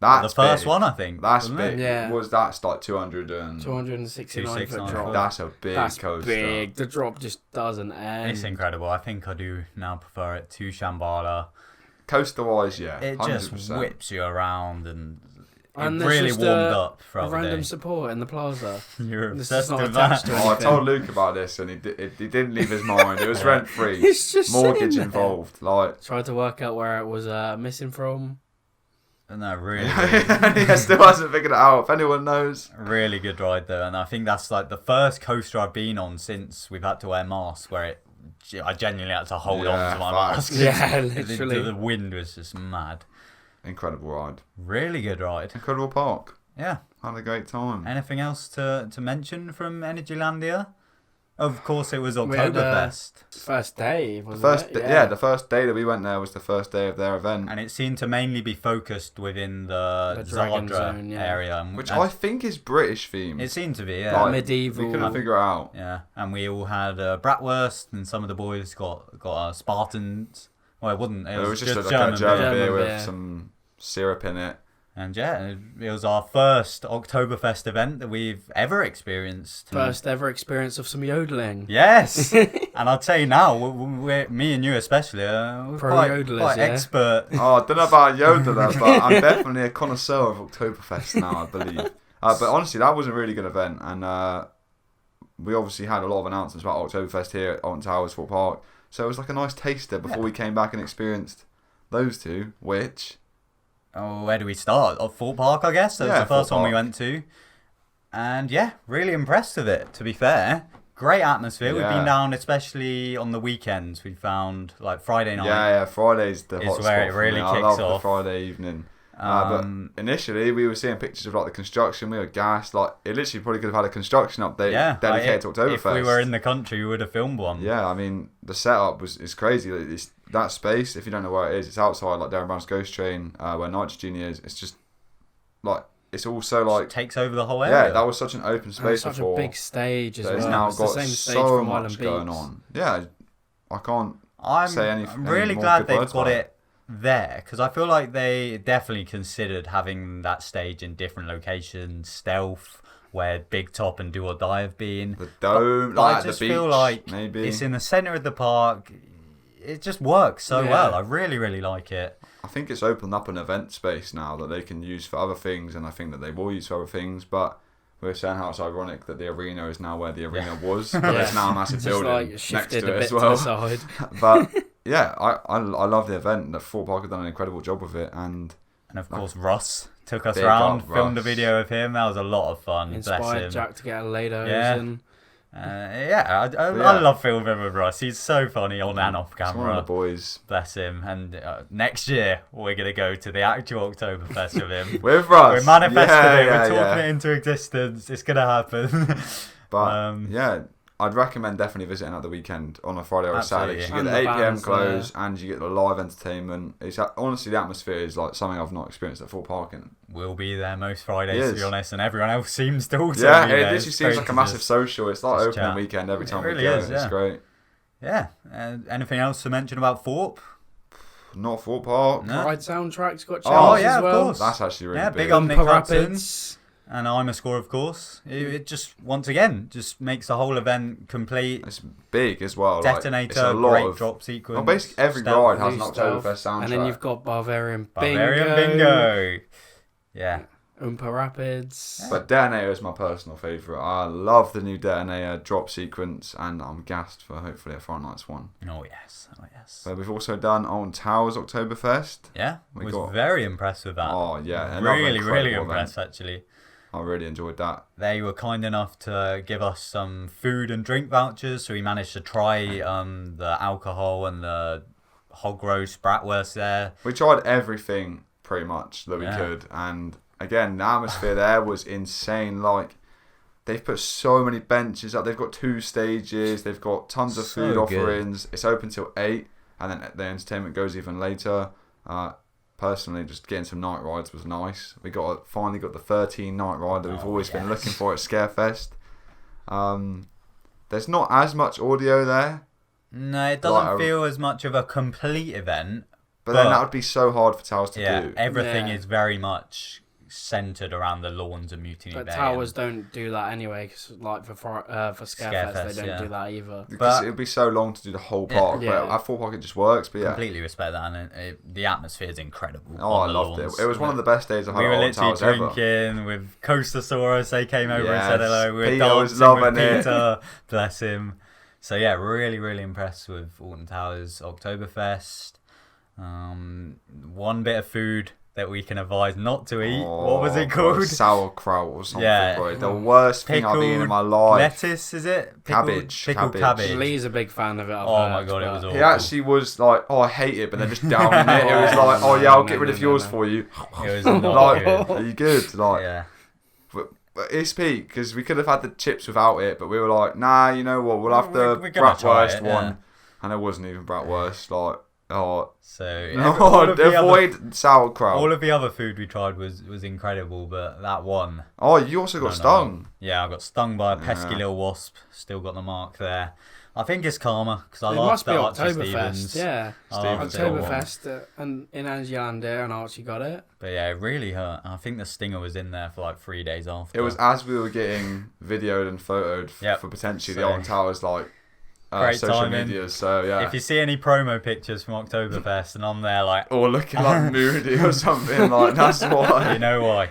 Speaker 3: That's
Speaker 2: the first
Speaker 3: big.
Speaker 2: one, I think.
Speaker 3: That's big.
Speaker 4: Yeah.
Speaker 3: That's like 269
Speaker 4: foot drop.
Speaker 3: That's a big coaster.
Speaker 4: Big. The drop just doesn't end.
Speaker 2: It's incredible. I think I do now prefer it to Shambhala.
Speaker 3: Coaster wise, yeah.
Speaker 2: It
Speaker 3: 100%.
Speaker 2: just whips you around and it
Speaker 4: there's
Speaker 2: really
Speaker 4: just
Speaker 2: warmed up throughout the
Speaker 4: random
Speaker 2: day.
Speaker 4: support in the plaza.
Speaker 2: You're
Speaker 4: This
Speaker 2: obsessed
Speaker 4: is not
Speaker 2: with
Speaker 4: attached
Speaker 2: that.
Speaker 4: to
Speaker 3: I told Luke about this and he didn't leave his mind. It was rent free.
Speaker 4: It's just
Speaker 3: mortgage
Speaker 4: sitting there.
Speaker 3: involved. Like
Speaker 4: Tried to work out where it was missing from.
Speaker 2: No, really,
Speaker 3: he still hasn't figured it out. If anyone knows,
Speaker 2: really good ride though, and I think that's like the first coaster I've been on since we've had to wear masks, where I genuinely had to hold on to my mask.
Speaker 4: Yeah, literally.
Speaker 2: The wind was just mad.
Speaker 3: incredible ride.
Speaker 2: Really good ride.
Speaker 3: Incredible park.
Speaker 2: Yeah.
Speaker 3: Had a great time.
Speaker 2: Anything else to mention from Energylandia? Of course, it was
Speaker 4: We had,
Speaker 2: Oktoberfest.
Speaker 4: First day, wasn't it?
Speaker 3: Yeah, the first day that we went there was the first day of their event.
Speaker 2: And it seemed to mainly be focused within the
Speaker 4: Dragon
Speaker 2: Zadra
Speaker 4: Zone, yeah.
Speaker 2: area.
Speaker 3: Which I think is British themed.
Speaker 2: It seemed to be, yeah.
Speaker 3: Like,
Speaker 4: medieval.
Speaker 3: We couldn't figure it out.
Speaker 2: Yeah, and we all had bratwurst, and some of the boys got Spartans. Well, it wasn't. It was just
Speaker 3: like
Speaker 2: German
Speaker 3: a German
Speaker 2: beer.
Speaker 3: beer with
Speaker 4: beer.
Speaker 3: some syrup in it.
Speaker 2: And yeah, it was our first Oktoberfest event that we've ever experienced.
Speaker 4: First ever experience of some yodeling.
Speaker 2: Yes, and I'll tell you now, me and you especially, we're
Speaker 4: Pro
Speaker 2: quite
Speaker 4: yodelers, yeah.
Speaker 2: expert.
Speaker 3: Oh, I don't know about yodeler, but I'm definitely a connoisseur of Oktoberfest now, I believe. But honestly, that was a really good event, and we obviously had a lot of announcements about Oktoberfest here at Alton Towers, Thorpe Park. So it was like a nice taster before we came back and experienced those two, which...
Speaker 2: Oh, where do we start? Thorpe Park, I guess. That was the first one we went to. And yeah, really impressed with it, to be fair. Great atmosphere. We've been down, especially on the weekends. We found, like, Friday night.
Speaker 3: Yeah, Friday's the hot
Speaker 2: is where
Speaker 3: spot
Speaker 2: it
Speaker 3: for
Speaker 2: really
Speaker 3: me.
Speaker 2: kicks
Speaker 3: I love
Speaker 2: off.
Speaker 3: the Friday evening. But initially, we were seeing pictures of like the construction. We were gassed. Like, it literally probably could have had a construction update dedicated to Oktoberfest.
Speaker 2: If we were in the country, we would have filmed one.
Speaker 3: Yeah, I mean, the setup is crazy. It's that space, if you don't know where it is, it's outside like Darren Brown's Ghost Train, where Nitrogen is. It's just like, it's also like...
Speaker 2: It takes over the whole area.
Speaker 3: Yeah, that was such an open space
Speaker 4: such
Speaker 3: before.
Speaker 4: a big stage as well.
Speaker 3: It's now
Speaker 4: it's
Speaker 3: got
Speaker 4: the same stage
Speaker 3: so
Speaker 4: from
Speaker 3: much
Speaker 4: Island
Speaker 3: going
Speaker 4: Beats.
Speaker 3: on. Yeah, I can't say anything.
Speaker 2: I'm really glad they've got it there, because I feel like they definitely considered having that stage in different locations, stealth, where Big Top and Do or Die have been.
Speaker 3: The dome,
Speaker 2: but
Speaker 3: like
Speaker 2: I just
Speaker 3: the beach,
Speaker 2: feel like
Speaker 3: maybe.
Speaker 2: It's in the centre of the park. It just works so well. I really, really like it.
Speaker 3: I think it's opened up an event space now that they can use for other things, and I think that they will use for other things. But we're saying how it's ironic that the arena is now where the arena was, but there's now a massive building
Speaker 4: like
Speaker 3: next
Speaker 4: shifted
Speaker 3: to
Speaker 4: a
Speaker 3: it
Speaker 4: bit
Speaker 3: as well.
Speaker 4: to the side.
Speaker 3: But yeah, I love the event. The Thorpe Park have done an incredible job with it, and
Speaker 2: of course Russ took us
Speaker 3: Big
Speaker 2: around,
Speaker 3: up
Speaker 2: filmed a
Speaker 3: Russ.
Speaker 2: video of him. That was a lot of fun. Bless
Speaker 4: Inspired
Speaker 2: him.
Speaker 4: Jack to get a Lados.
Speaker 2: Yeah.
Speaker 4: And
Speaker 2: I love filming with Russ. He's so funny on and off
Speaker 3: it's one
Speaker 2: camera.
Speaker 3: of the boys.
Speaker 2: Bless him. And next year, we're going to go to the actual Oktoberfest with him.
Speaker 3: With Russ.
Speaker 2: We're manifesting it.
Speaker 3: Yeah,
Speaker 2: We're talking it into existence. It's going to happen.
Speaker 3: But yeah, I'd recommend definitely visiting at the weekend on a Friday or a Saturday. 'Cause you get
Speaker 4: And
Speaker 3: the
Speaker 4: the
Speaker 3: 8 p.m.
Speaker 4: bands
Speaker 3: close
Speaker 4: there.
Speaker 3: and you get the live entertainment. It's honestly, the atmosphere is like something I've not experienced at Thorpe Park.
Speaker 2: We'll be there most Fridays,
Speaker 3: It
Speaker 2: to be
Speaker 3: is.
Speaker 2: honest, and everyone else seems to also
Speaker 3: Yeah,
Speaker 2: be
Speaker 3: it
Speaker 2: there.
Speaker 3: literally
Speaker 2: It's
Speaker 3: seems
Speaker 2: great
Speaker 3: like a
Speaker 2: to
Speaker 3: massive
Speaker 2: just-
Speaker 3: social. It's like
Speaker 2: just
Speaker 3: opening
Speaker 2: chat.
Speaker 3: weekend every time
Speaker 2: It really
Speaker 3: we go.
Speaker 2: is,
Speaker 3: It's
Speaker 2: yeah.
Speaker 3: great.
Speaker 2: Yeah. Anything else to mention about Thorpe?
Speaker 3: Not Thorpe Park.
Speaker 2: No.
Speaker 4: Ride soundtracks got
Speaker 3: Oh,
Speaker 4: changed
Speaker 2: yeah,
Speaker 4: as
Speaker 2: of
Speaker 4: well.
Speaker 2: course.
Speaker 3: That's actually really big.
Speaker 2: Big on Nick
Speaker 4: Bumper
Speaker 2: Hudson.
Speaker 4: Rapids.
Speaker 2: And I'm a score, of course. It just, once again, just makes the whole event complete.
Speaker 3: It's big as well.
Speaker 2: Detonator,
Speaker 3: it's a lot
Speaker 2: great
Speaker 3: of,
Speaker 2: drop sequence.
Speaker 3: Well, basically every
Speaker 2: stealth,
Speaker 3: ride has an
Speaker 4: Blue Stealth.
Speaker 3: Oktoberfest soundtrack.
Speaker 4: And then you've got Bavarian
Speaker 2: Bavarian Bingo. Yeah.
Speaker 4: Oompa Rapids.
Speaker 3: But Detonator is my personal favourite. I love the new Detonator drop sequence, and I'm gassed for hopefully a Fright Nights one.
Speaker 2: Oh yes, oh yes.
Speaker 3: But we've also done Alton Towers Oktoberfest.
Speaker 2: Yeah, very impressed with that.
Speaker 3: Oh yeah,
Speaker 2: really impressed actually.
Speaker 3: I really enjoyed that.
Speaker 2: They were kind enough to give us some food and drink vouchers, so we managed to try the alcohol and the hog roast bratwurst there.
Speaker 3: We tried everything pretty much that we could, and again, the atmosphere there was insane. Like, they've put so many benches up. They've got 2 stages. They've got tons of food offerings. It's open till 8, and then the entertainment goes even later. Personally, just getting some night rides was nice. We finally got the 13 night ride that we've always been looking for at Scarefest. There's not as much audio there.
Speaker 2: No, it doesn't feel as much of a complete event.
Speaker 3: But then that would be so hard for Towers to do.
Speaker 2: Everything is very much centered around the lawns and Mutiny Bay.
Speaker 4: But Towers don't do that anyway, cause like for Scarefest, they don't do that either.
Speaker 3: Because it would be so long to do the whole park. But at Thorpe Park it just works. But
Speaker 2: completely respect that, and the atmosphere is incredible.
Speaker 3: Oh, I loved it. It was one of the best days I've had
Speaker 2: at
Speaker 3: Towers
Speaker 2: ever. We were literally drinking with Coastersaurus. They came over and said hello. We were
Speaker 3: Peter was
Speaker 2: dancing with
Speaker 3: loving
Speaker 2: Peter. Bless him. So yeah, really impressed with Alton Towers Oktoberfest. One bit of food that we can advise not to eat. What was it called?
Speaker 3: Sauerkraut or something, bro. The worst thing I've eaten in my life.
Speaker 2: Lettuce, is it?
Speaker 3: Cabbage.
Speaker 2: Cabbage.
Speaker 4: Lee's a big fan of it.
Speaker 2: Oh my god, it was awful.
Speaker 3: He actually was like, I hate it, but then just downing it. It was like, I'll get rid of yours for you.
Speaker 2: It was not good.
Speaker 3: Are you good? Like, but it's peak, because we could have had the chips without it, but we were like, nah, you know what? We'll have the bratwurst one. And it wasn't even bratwurst. Like, avoid sauerkraut.
Speaker 2: All of the other food we tried was incredible, but that one.
Speaker 3: Oh, you also got stung.
Speaker 2: Yeah, I got stung by a pesky little wasp. Still got the mark there. I think it's karma, because I laughed at Archie Stevens.
Speaker 4: Yeah, Oktoberfest and in Angialandia, and Archie got it.
Speaker 2: But yeah, it really hurt. I think the stinger was in there for like 3 days after.
Speaker 3: It was as we were getting videoed and photoed for potentially the Alton Towers social media. So yeah,
Speaker 2: if you see any promo pictures from Oktoberfest and I'm there like,
Speaker 3: or looking like moody or something, like that's why.
Speaker 2: You know why.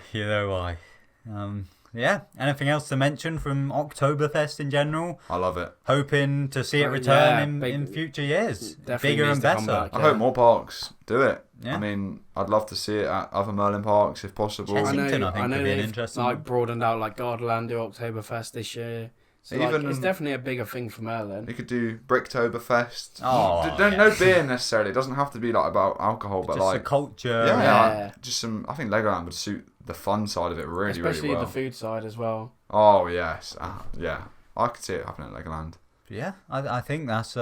Speaker 2: Yeah. Anything else to mention from Oktoberfest in general?
Speaker 3: I love it.
Speaker 2: Hoping to see it return in future years, bigger and better.
Speaker 3: I hope more parks do it. Yeah. I mean, I'd love to see it at other Merlin parks if possible.
Speaker 2: Chessington, I think, could be an interesting.
Speaker 4: Like broadened out, like Gardaland do Oktoberfest this year. So even it's definitely a bigger thing for Merlin.
Speaker 3: We could do Bricktoberfest.
Speaker 2: Oh,
Speaker 3: no beer necessarily. It doesn't have to be like about alcohol, but
Speaker 2: just
Speaker 3: like
Speaker 2: a culture.
Speaker 3: Yeah. Just some. I think Legoland would suit the fun side of it really well.
Speaker 4: Especially the food side as well.
Speaker 3: Oh yes, yeah. I could see it happening at Legoland.
Speaker 2: Yeah, I think that's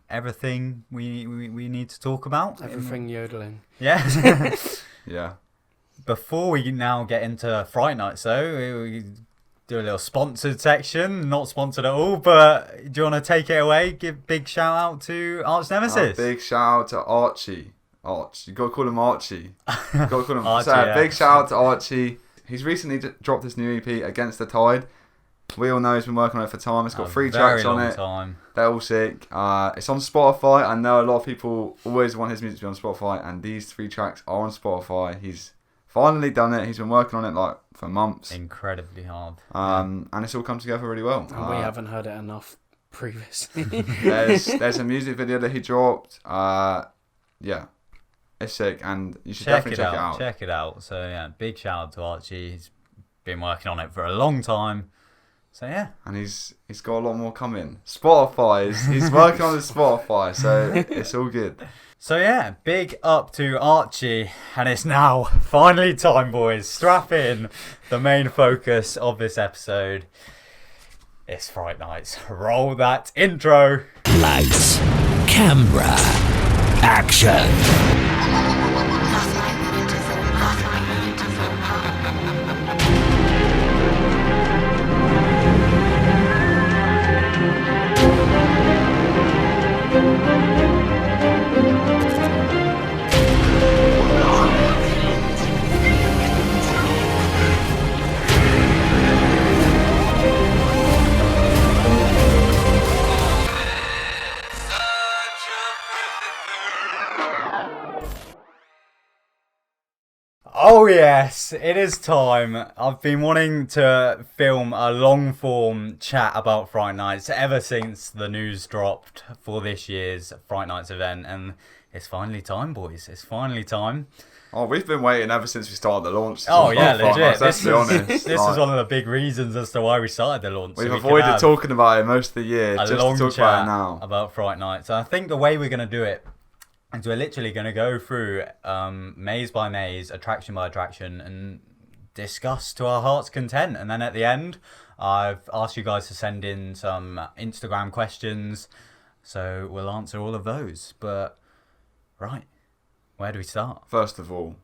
Speaker 2: everything we need to talk about.
Speaker 4: Everything yodeling.
Speaker 2: Yeah.
Speaker 3: Yeah.
Speaker 2: Before we now get into Fright Nights, though, we do a little sponsored section. Not sponsored at all, but do you want to take it away? Give big shout out to Arch Nemesis.
Speaker 3: Big shout out to Archie. You got to call him Archie. Got to call him
Speaker 2: Archie.
Speaker 3: Big shout out to Archie. He's recently dropped his new EP, Against the Tide. We all know he's been working on it for time. It's got 3 tracks on it. They're all sick. It's on Spotify. I know a lot of people always want his music to be on Spotify, and these 3 tracks are on Spotify. He's finally done it. He's been working on it for months.
Speaker 2: Incredibly hard.
Speaker 3: And it's all come together really well.
Speaker 4: And we haven't heard it enough previously.
Speaker 3: there's a music video that he dropped. Yeah. It's sick, and you should definitely check it out.
Speaker 2: Check it out. So yeah, big shout out to Archie. He's been working on it for a long time. So yeah,
Speaker 3: and he's got a lot more coming. Spotify, he's working on his Spotify, so it's all good.
Speaker 2: So yeah, big up to Archie, and it's now finally time, boys. Strap in. The main focus of this episode. It's Fright Nights. Roll that intro.
Speaker 5: Lights, camera, action.
Speaker 2: Oh yes, it is time. I've been wanting to film a long form chat about Fright Nights ever since the news dropped for this year's Fright Nights event, and it's finally time, boys. It's finally time.
Speaker 3: Oh, we've been waiting ever since we started the launch.
Speaker 2: Oh yeah, legit.
Speaker 3: Let's be honest.
Speaker 2: This is one of the big reasons as to why we started the launch.
Speaker 3: We've avoided talking about it most of the year,
Speaker 2: a
Speaker 3: just
Speaker 2: long
Speaker 3: to talk
Speaker 2: chat
Speaker 3: about it now.
Speaker 2: About Fright Nights. And I think the way we're going to do it is we're literally going to go through maze by maze, attraction by attraction, and discuss to our heart's content. And then at the end, I've asked you guys to send in some Instagram questions, so we'll answer all of those. But right, where do we start?
Speaker 3: First of all,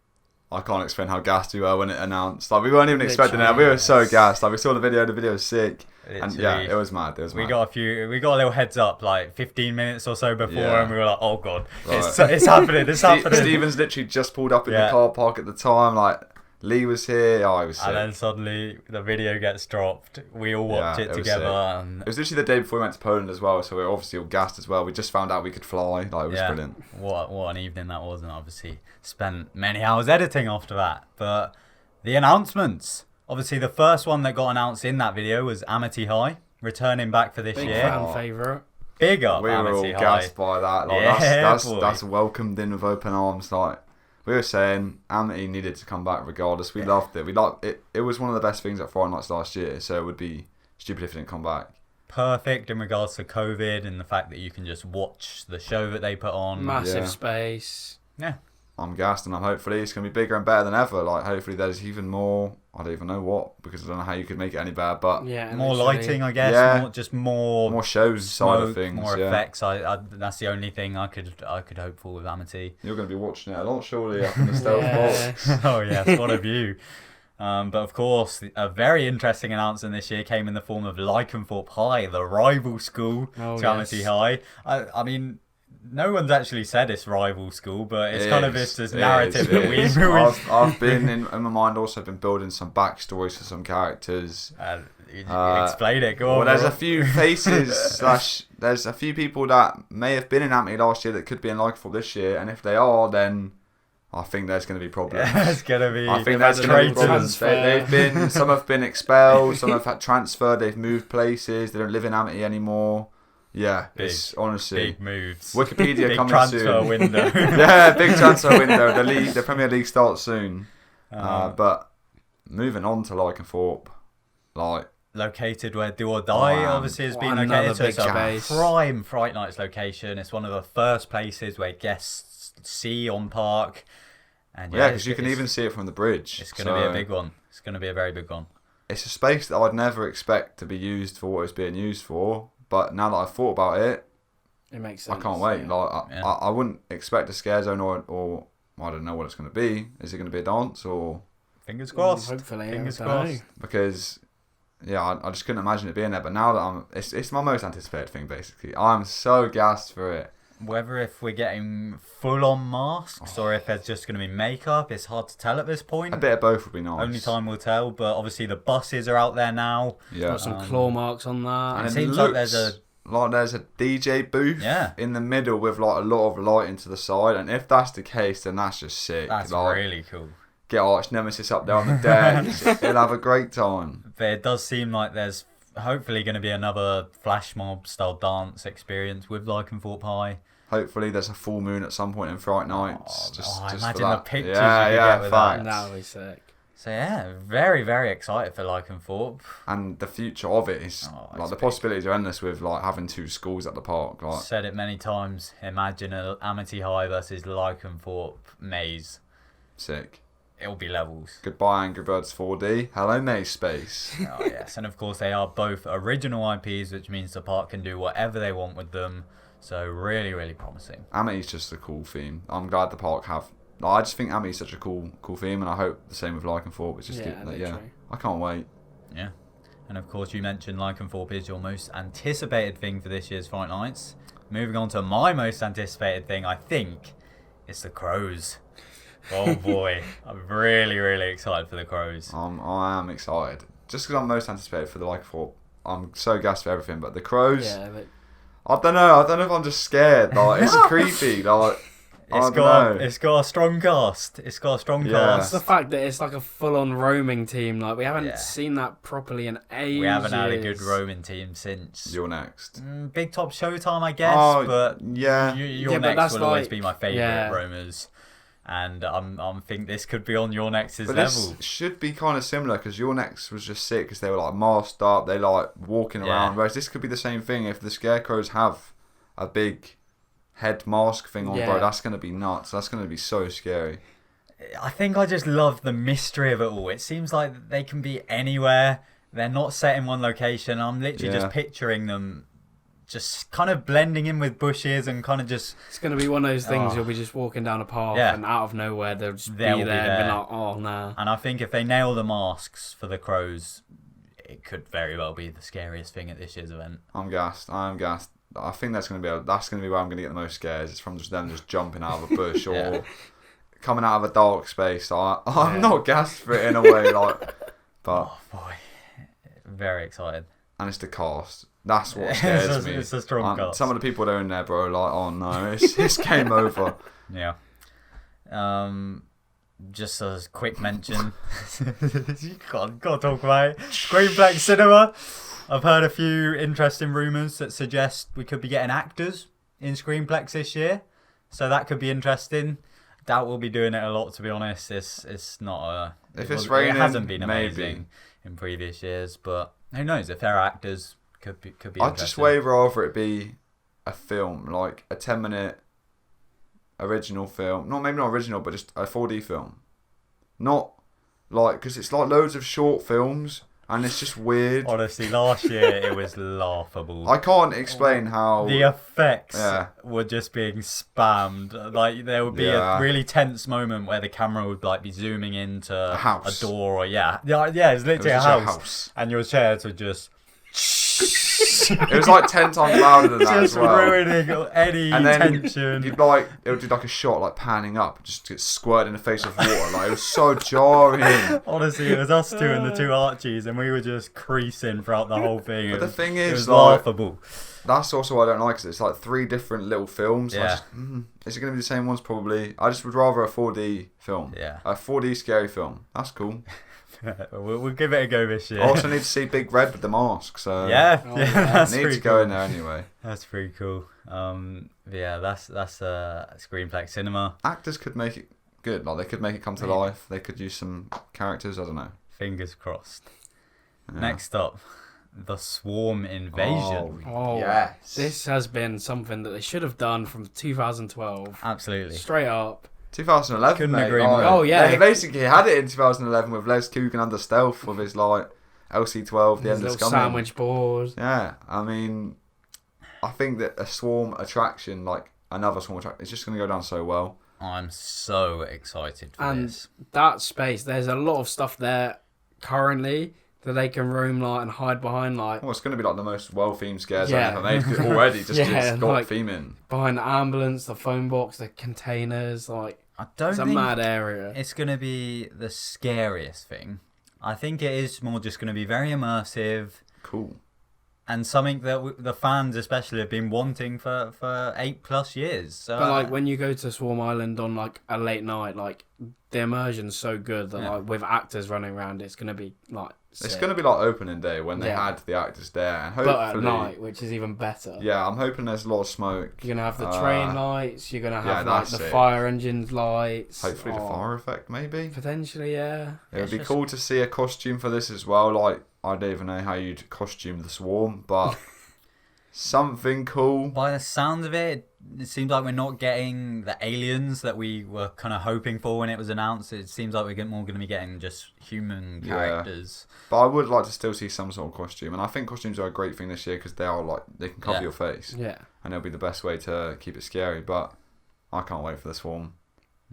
Speaker 3: I can't explain how gassed we were when it announced. Like, we weren't even expecting it. We were so gassed. Like, we saw the video was sick. And yeah, it was mad.
Speaker 2: We got a little heads up, like 15 minutes or so before, and we were like, oh god,
Speaker 3: right.
Speaker 2: it's happening, it's happening.
Speaker 3: Steven's literally just pulled up in the car park at the time, like, Lee was here, it was sick.
Speaker 2: And then suddenly the video gets dropped, we all watched it together. And
Speaker 3: it was literally the day before we went to Poland as well, so we were obviously all gassed as well. We just found out we could fly, like, it was brilliant.
Speaker 2: What an evening that was, and obviously spent many hours editing after that. But the announcements, obviously the first one that got announced in that video was Amity High, returning back for this year.
Speaker 4: Big fan favourite.
Speaker 2: Big up
Speaker 3: we
Speaker 2: Amity
Speaker 3: were all
Speaker 2: High.
Speaker 3: gassed by that. Like, that's welcomed in with open arms. Like, we were saying, Amity needed to come back regardless. We loved it. We liked it. It was one of the best things at Fright Nights last year, so it would be stupid if it didn't come back.
Speaker 2: Perfect in regards to COVID and the fact that you can just watch the show that they put on.
Speaker 4: Massive space.
Speaker 2: Yeah.
Speaker 3: I'm gassed, and hopefully it's going to be bigger and better than ever. Like, hopefully there's even more. I don't even know what, because I don't know how you could make it any better. But
Speaker 2: more lighting, I guess.
Speaker 3: Yeah.
Speaker 2: More
Speaker 3: shows
Speaker 2: smoke,
Speaker 3: side of things.
Speaker 2: More effects. That's the only thing I could hope for with Amity.
Speaker 3: You're going to be watching it a lot, surely, up in the stealth box.
Speaker 2: Oh yes, what a view. But of course, a very interesting announcement this year came in the form of Thorpe High, the rival school to Amity High. I mean, no one's actually said it's rival school, but it's kind of this narrative that
Speaker 3: I've been in my mind also been building some backstories for some characters.
Speaker 2: Explain it. Go on.
Speaker 3: Well, there's a few faces there's a few people that may have been in Amity last year that could be in Thorpe this year, and if they are, then I think there's going to be problems.
Speaker 2: There's going to be.
Speaker 3: I think there's going to be problems. Some have been expelled, some have had transferred. They've moved places. They don't live in Amity anymore. Yeah, it's honestly
Speaker 2: big moves.
Speaker 3: Wikipedia
Speaker 2: big
Speaker 3: coming
Speaker 2: transfer
Speaker 3: soon.
Speaker 2: Window.
Speaker 3: Yeah, big transfer window. The Premier League starts soon. But moving on to Thorpe,
Speaker 2: located where Do or Die obviously has been located. So it's a prime Fright Nights location. It's one of the first places where guests see on park. And
Speaker 3: because you can even see it from the bridge.
Speaker 2: It's going to be a big one. It's going to be a very big one.
Speaker 3: It's a space that I'd never expect to be used for what it's being used for. But now that I've thought about it,
Speaker 4: it makes sense.
Speaker 3: I can't wait. Yeah. I wouldn't expect a scare zone or I don't know what it's going to be. Is it going to be a dance or?
Speaker 2: Fingers crossed.
Speaker 4: Hopefully,
Speaker 2: fingers crossed.
Speaker 3: Because I just couldn't imagine it being there. But now that it's my most anticipated thing. Basically, I'm so gassed for it.
Speaker 2: Whether if we're getting full on masks or if there's just going to be makeup, it's hard to tell at this point.
Speaker 3: A bit of both would be nice.
Speaker 2: Only time will tell. But obviously the buses are out there now.
Speaker 3: Yeah,
Speaker 4: got some claw marks on that.
Speaker 3: And
Speaker 4: it
Speaker 3: seems like there's a DJ booth in the middle with a lot of lighting to the side. And if that's the case, then that's just sick.
Speaker 2: That's really cool.
Speaker 3: Get Arch Nemesis up there on the deck. He'll have a great time.
Speaker 2: But it does seem like there's hopefully going to be another flash mob style dance experience with Thorpe High.
Speaker 3: Hopefully there's a full moon at some point in Fright Nights. Just
Speaker 2: imagine the pictures you
Speaker 3: get
Speaker 2: with that.
Speaker 4: That would be sick.
Speaker 2: So yeah, very, very excited for Thorpe.
Speaker 3: And the future of it is the possibilities are endless with having two schools at the park.
Speaker 2: Said it many times. Imagine an Amity High versus Thorpe maze.
Speaker 3: Sick.
Speaker 2: It'll be levels.
Speaker 3: Goodbye Angry Birds 4D. Hello Maze Space.
Speaker 2: Oh yes, and of course they are both original IPs, which means the park can do whatever they want with them. So really, really promising.
Speaker 3: Amity's just a cool theme. I'm glad the park have. I just think Amity's such a cool theme, and I hope the same with Thorpe. It's just I can't wait.
Speaker 2: Yeah, and of course you mentioned Thorpe is your most anticipated thing for this year's Fright Nights. Moving on to my most anticipated thing, I think it's the crows. Oh boy, I'm really, really excited for the crows.
Speaker 3: I am excited just because I'm most anticipated for the Thorpe. I'm so gassed for everything, but the crows.
Speaker 4: Yeah, but
Speaker 3: I don't know if I'm just scared. It's creepy.
Speaker 2: It's got a strong cast. It's
Speaker 4: the fact that it's like a full-on roaming team. Like we haven't seen that properly in ages.
Speaker 2: We haven't had a good roaming team since.
Speaker 3: You're next.
Speaker 2: Big Top Showtime, I guess. But
Speaker 3: yeah,
Speaker 2: Your Next will always be my favourite roamers. And I'm think this could be on Your Next's level.
Speaker 3: This should be kind of similar because Your Next was just sick because they were like masked up, they like walking around. Whereas this could be the same thing if the Scarecrows have a big head mask thing on, bro. That's gonna be nuts. That's gonna be so scary.
Speaker 2: I think I just love the mystery of it all. It seems like they can be anywhere. They're not set in one location. I'm literally just picturing them just kind of blending in with bushes and kind of just...
Speaker 4: It's going to be one of those things you'll be just walking down a path and out of nowhere they'll just be there and be like, oh, nah.
Speaker 2: And I think if they nail the masks for the crows, it could very well be the scariest thing at this year's event.
Speaker 3: I'm gassed. I think that's going to be where I'm going to get the most scares. It's from just them just jumping out of a bush or coming out of a dark space. I'm not gassed for it in a way, like... But...
Speaker 2: Oh, boy. Very excited.
Speaker 3: And it's the cast. That's what scares me.
Speaker 2: It's a strong cast.
Speaker 3: Some of the people that are in there, bro, are like, oh no, it's game over.
Speaker 2: Yeah. Just a quick mention. You got to talk about it. Screenplex Cinema. I've heard a few interesting rumours that suggest we could be getting actors in Screenplex this year. So that could be interesting. Doubt we'll be doing it a lot, to be honest. It's not a...
Speaker 3: If it's raining,
Speaker 2: it hasn't been amazing
Speaker 3: maybe.
Speaker 2: In previous years, but who knows? If there are actors, could be
Speaker 3: I'd just way rather it be a film, like a 10-minute original film. Maybe not original, but just a 4D film. Not like, because it's like loads of short films and it's just weird.
Speaker 2: Honestly, last year it was laughable.
Speaker 3: I can't explain how
Speaker 2: the effects were just being spammed. Like there would be a really tense moment where the camera would like be zooming into a door or it's literally a house, and your chairs would just.
Speaker 3: It was like 10 times louder than that
Speaker 2: just
Speaker 3: as well.
Speaker 2: ruining any
Speaker 3: and then
Speaker 2: tension.
Speaker 3: It would do like a shot like panning up, just get squirted in the face of water. Like it was so jarring.
Speaker 2: Honestly, it was us two and the two Archies, and we were just creasing throughout the whole thing.
Speaker 3: But the thing is,
Speaker 2: it was
Speaker 3: like,
Speaker 2: laughable.
Speaker 3: That's also what I don't like, because it's like 3 different little films.
Speaker 2: Yeah.
Speaker 3: Is it going to be the same ones? Probably. I just would rather a 4D film.
Speaker 2: Yeah.
Speaker 3: A 4D scary film. That's cool.
Speaker 2: We'll give it a go this year.
Speaker 3: I also need to see Big Red with the mask. So
Speaker 2: that's
Speaker 3: I need
Speaker 2: pretty
Speaker 3: to
Speaker 2: cool.
Speaker 3: go in there anyway.
Speaker 2: That's pretty cool. That's Screenplex Cinema.
Speaker 3: Actors could make it good. Like they could make it come to life. They could use some characters. I don't know.
Speaker 2: Fingers crossed. Yeah. Next up, the Swarm Invasion.
Speaker 4: Oh,
Speaker 3: yes.
Speaker 4: This has been something that they should have done from 2012.
Speaker 2: Absolutely.
Speaker 4: Straight up.
Speaker 3: 2011.
Speaker 2: Couldn't
Speaker 3: mate.
Speaker 2: agree more.
Speaker 4: Oh yeah.
Speaker 3: They basically had it in 2011 with Les Coogan under stealth with his like LC12, the
Speaker 4: His
Speaker 3: end
Speaker 4: little
Speaker 3: of Scummy.
Speaker 4: sandwich board.
Speaker 3: Yeah, I mean, I think that a Swarm attraction, like another Swarm attraction, it's just going to go down so well.
Speaker 2: I'm so excited for this.
Speaker 4: That space, there's a lot of stuff there currently that they can roam like and hide behind, like.
Speaker 3: Well, it's going to be like the most well-themed scares I've ever made already. Just it's got
Speaker 4: like,
Speaker 3: theming.
Speaker 4: Behind the ambulance, the phone box, the containers, like. It's a mad area.
Speaker 2: It's going to be the scariest thing. I think it is more just going to be very immersive.
Speaker 3: Cool.
Speaker 2: And something that the fans especially have been wanting for 8+ years. So,
Speaker 4: but like when you go to Swarm Island on like a late night, like the immersion's so good that like with actors running around, it's going to be like sick.
Speaker 3: It's going to be like opening day when they had the actors there. And hopefully,
Speaker 4: but at night, which is even better.
Speaker 3: Yeah, I'm hoping there's a lot of smoke.
Speaker 4: You're going to have the train lights. You're going to have like the
Speaker 3: it.
Speaker 4: fire engines lights.
Speaker 3: Hopefully the fire effect, maybe.
Speaker 4: Potentially, yeah.
Speaker 3: It would be cool to see a costume for this as well. Like, I don't even know how you'd costume the Swarm, but something cool.
Speaker 2: By the sound of it, it seems like we're not getting the aliens that we were kind of hoping for when it was announced. It seems like we're more going to be getting just human characters.
Speaker 3: But I would like to still see some sort of costume, and I think costumes are a great thing this year because they are like they can cover your face.
Speaker 4: Yeah,
Speaker 3: and it'll be the best way to keep it scary. But I can't wait for the Swarm.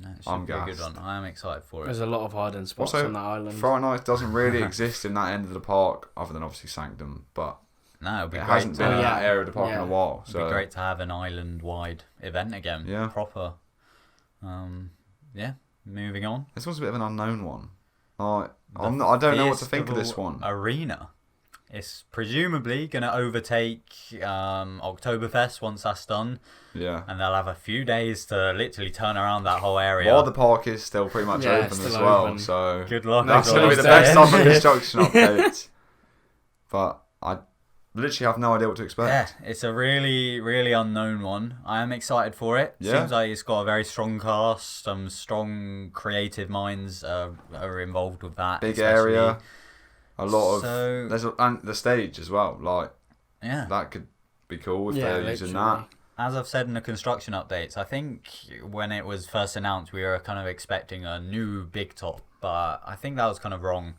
Speaker 2: No, it should be a good one. I am excited for it.
Speaker 4: There's a lot of hiding spots on that island.
Speaker 3: Fright Nights doesn't really exist in that end of the park, other than obviously Sanctum, but
Speaker 2: no, it'd be
Speaker 3: it
Speaker 2: great
Speaker 3: hasn't been in that area of the park in a while. So
Speaker 2: it'd be great to have an island-wide event again.
Speaker 3: Yeah,
Speaker 2: proper. Moving on.
Speaker 3: This one's a bit of an unknown one. I don't know what to think of this one.
Speaker 2: Arena. It's presumably going to overtake Oktoberfest once that's done.
Speaker 3: Yeah.
Speaker 2: And they'll have a few days to literally turn around that whole area.
Speaker 3: While the park is still pretty much open
Speaker 4: still
Speaker 3: as well.
Speaker 4: open.
Speaker 3: So
Speaker 2: good luck.
Speaker 3: that's going to be the
Speaker 4: Thursday.
Speaker 3: best time for construction updates. But I literally have no idea what to expect.
Speaker 2: Yeah, it's a really, really unknown one. I am excited for it.
Speaker 3: Yeah.
Speaker 2: Seems like it's got a very strong cast. Some strong creative minds are involved with that.
Speaker 3: Big
Speaker 2: especially.
Speaker 3: area. A lot
Speaker 2: So-
Speaker 3: of and the stage as well. Like
Speaker 2: Yeah.
Speaker 3: that could be cool if
Speaker 4: Yeah,
Speaker 3: they're using
Speaker 4: literally.
Speaker 3: that.
Speaker 2: As I've said in the construction updates, I think when it was first announced, we were kind of expecting a new big top, but I think that was kind of wrong.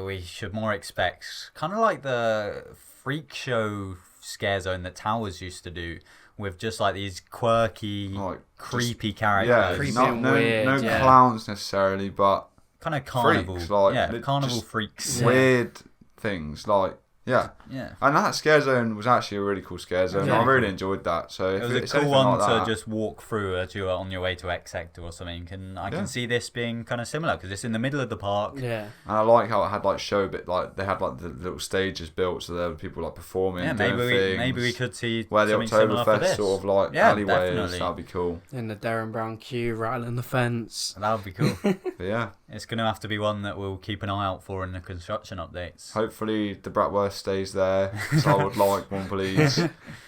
Speaker 2: We should more expect kind of like the freak show scare zone that Towers used to do, with just like these quirky,
Speaker 3: Like
Speaker 2: creepy
Speaker 3: Yeah,
Speaker 2: characters.
Speaker 4: Creepy
Speaker 3: not,
Speaker 4: and
Speaker 3: no,
Speaker 4: weird,
Speaker 3: no
Speaker 4: yeah.
Speaker 3: clowns necessarily, but
Speaker 2: Kind of carnival.
Speaker 3: freaks, like,
Speaker 2: yeah, carnival
Speaker 3: just
Speaker 2: freaks.
Speaker 3: weird things. Like
Speaker 2: Yeah.
Speaker 3: and that scare zone was actually a really cool scare zone.
Speaker 2: Yeah.
Speaker 3: I really enjoyed that. So
Speaker 2: It
Speaker 3: if
Speaker 2: was a
Speaker 3: it's
Speaker 2: cool
Speaker 3: anything
Speaker 2: one
Speaker 3: like
Speaker 2: to
Speaker 3: that,
Speaker 2: just walk through as you were on your way to X Sector or something. And I
Speaker 3: Yeah.
Speaker 2: can see this being kind of similar because it's in the middle of the park.
Speaker 4: Yeah.
Speaker 3: And I like how it had like show bit, like they had like the little stages built, so there were people like performing,
Speaker 2: Yeah,
Speaker 3: doing things.
Speaker 2: maybe we could see
Speaker 3: where the
Speaker 2: something similar for
Speaker 3: Oktoberfest
Speaker 2: this.
Speaker 3: sort of like
Speaker 2: Yeah,
Speaker 3: alleyway
Speaker 2: definitely.
Speaker 3: is. That'd be cool.
Speaker 4: In the Darren Brown queue, rattling the fence.
Speaker 2: That would be cool.
Speaker 3: But yeah,
Speaker 2: It's going to have to be one that we'll keep an eye out for in the construction updates.
Speaker 3: hopefully the Bratwurst stays there. So I would like one, please.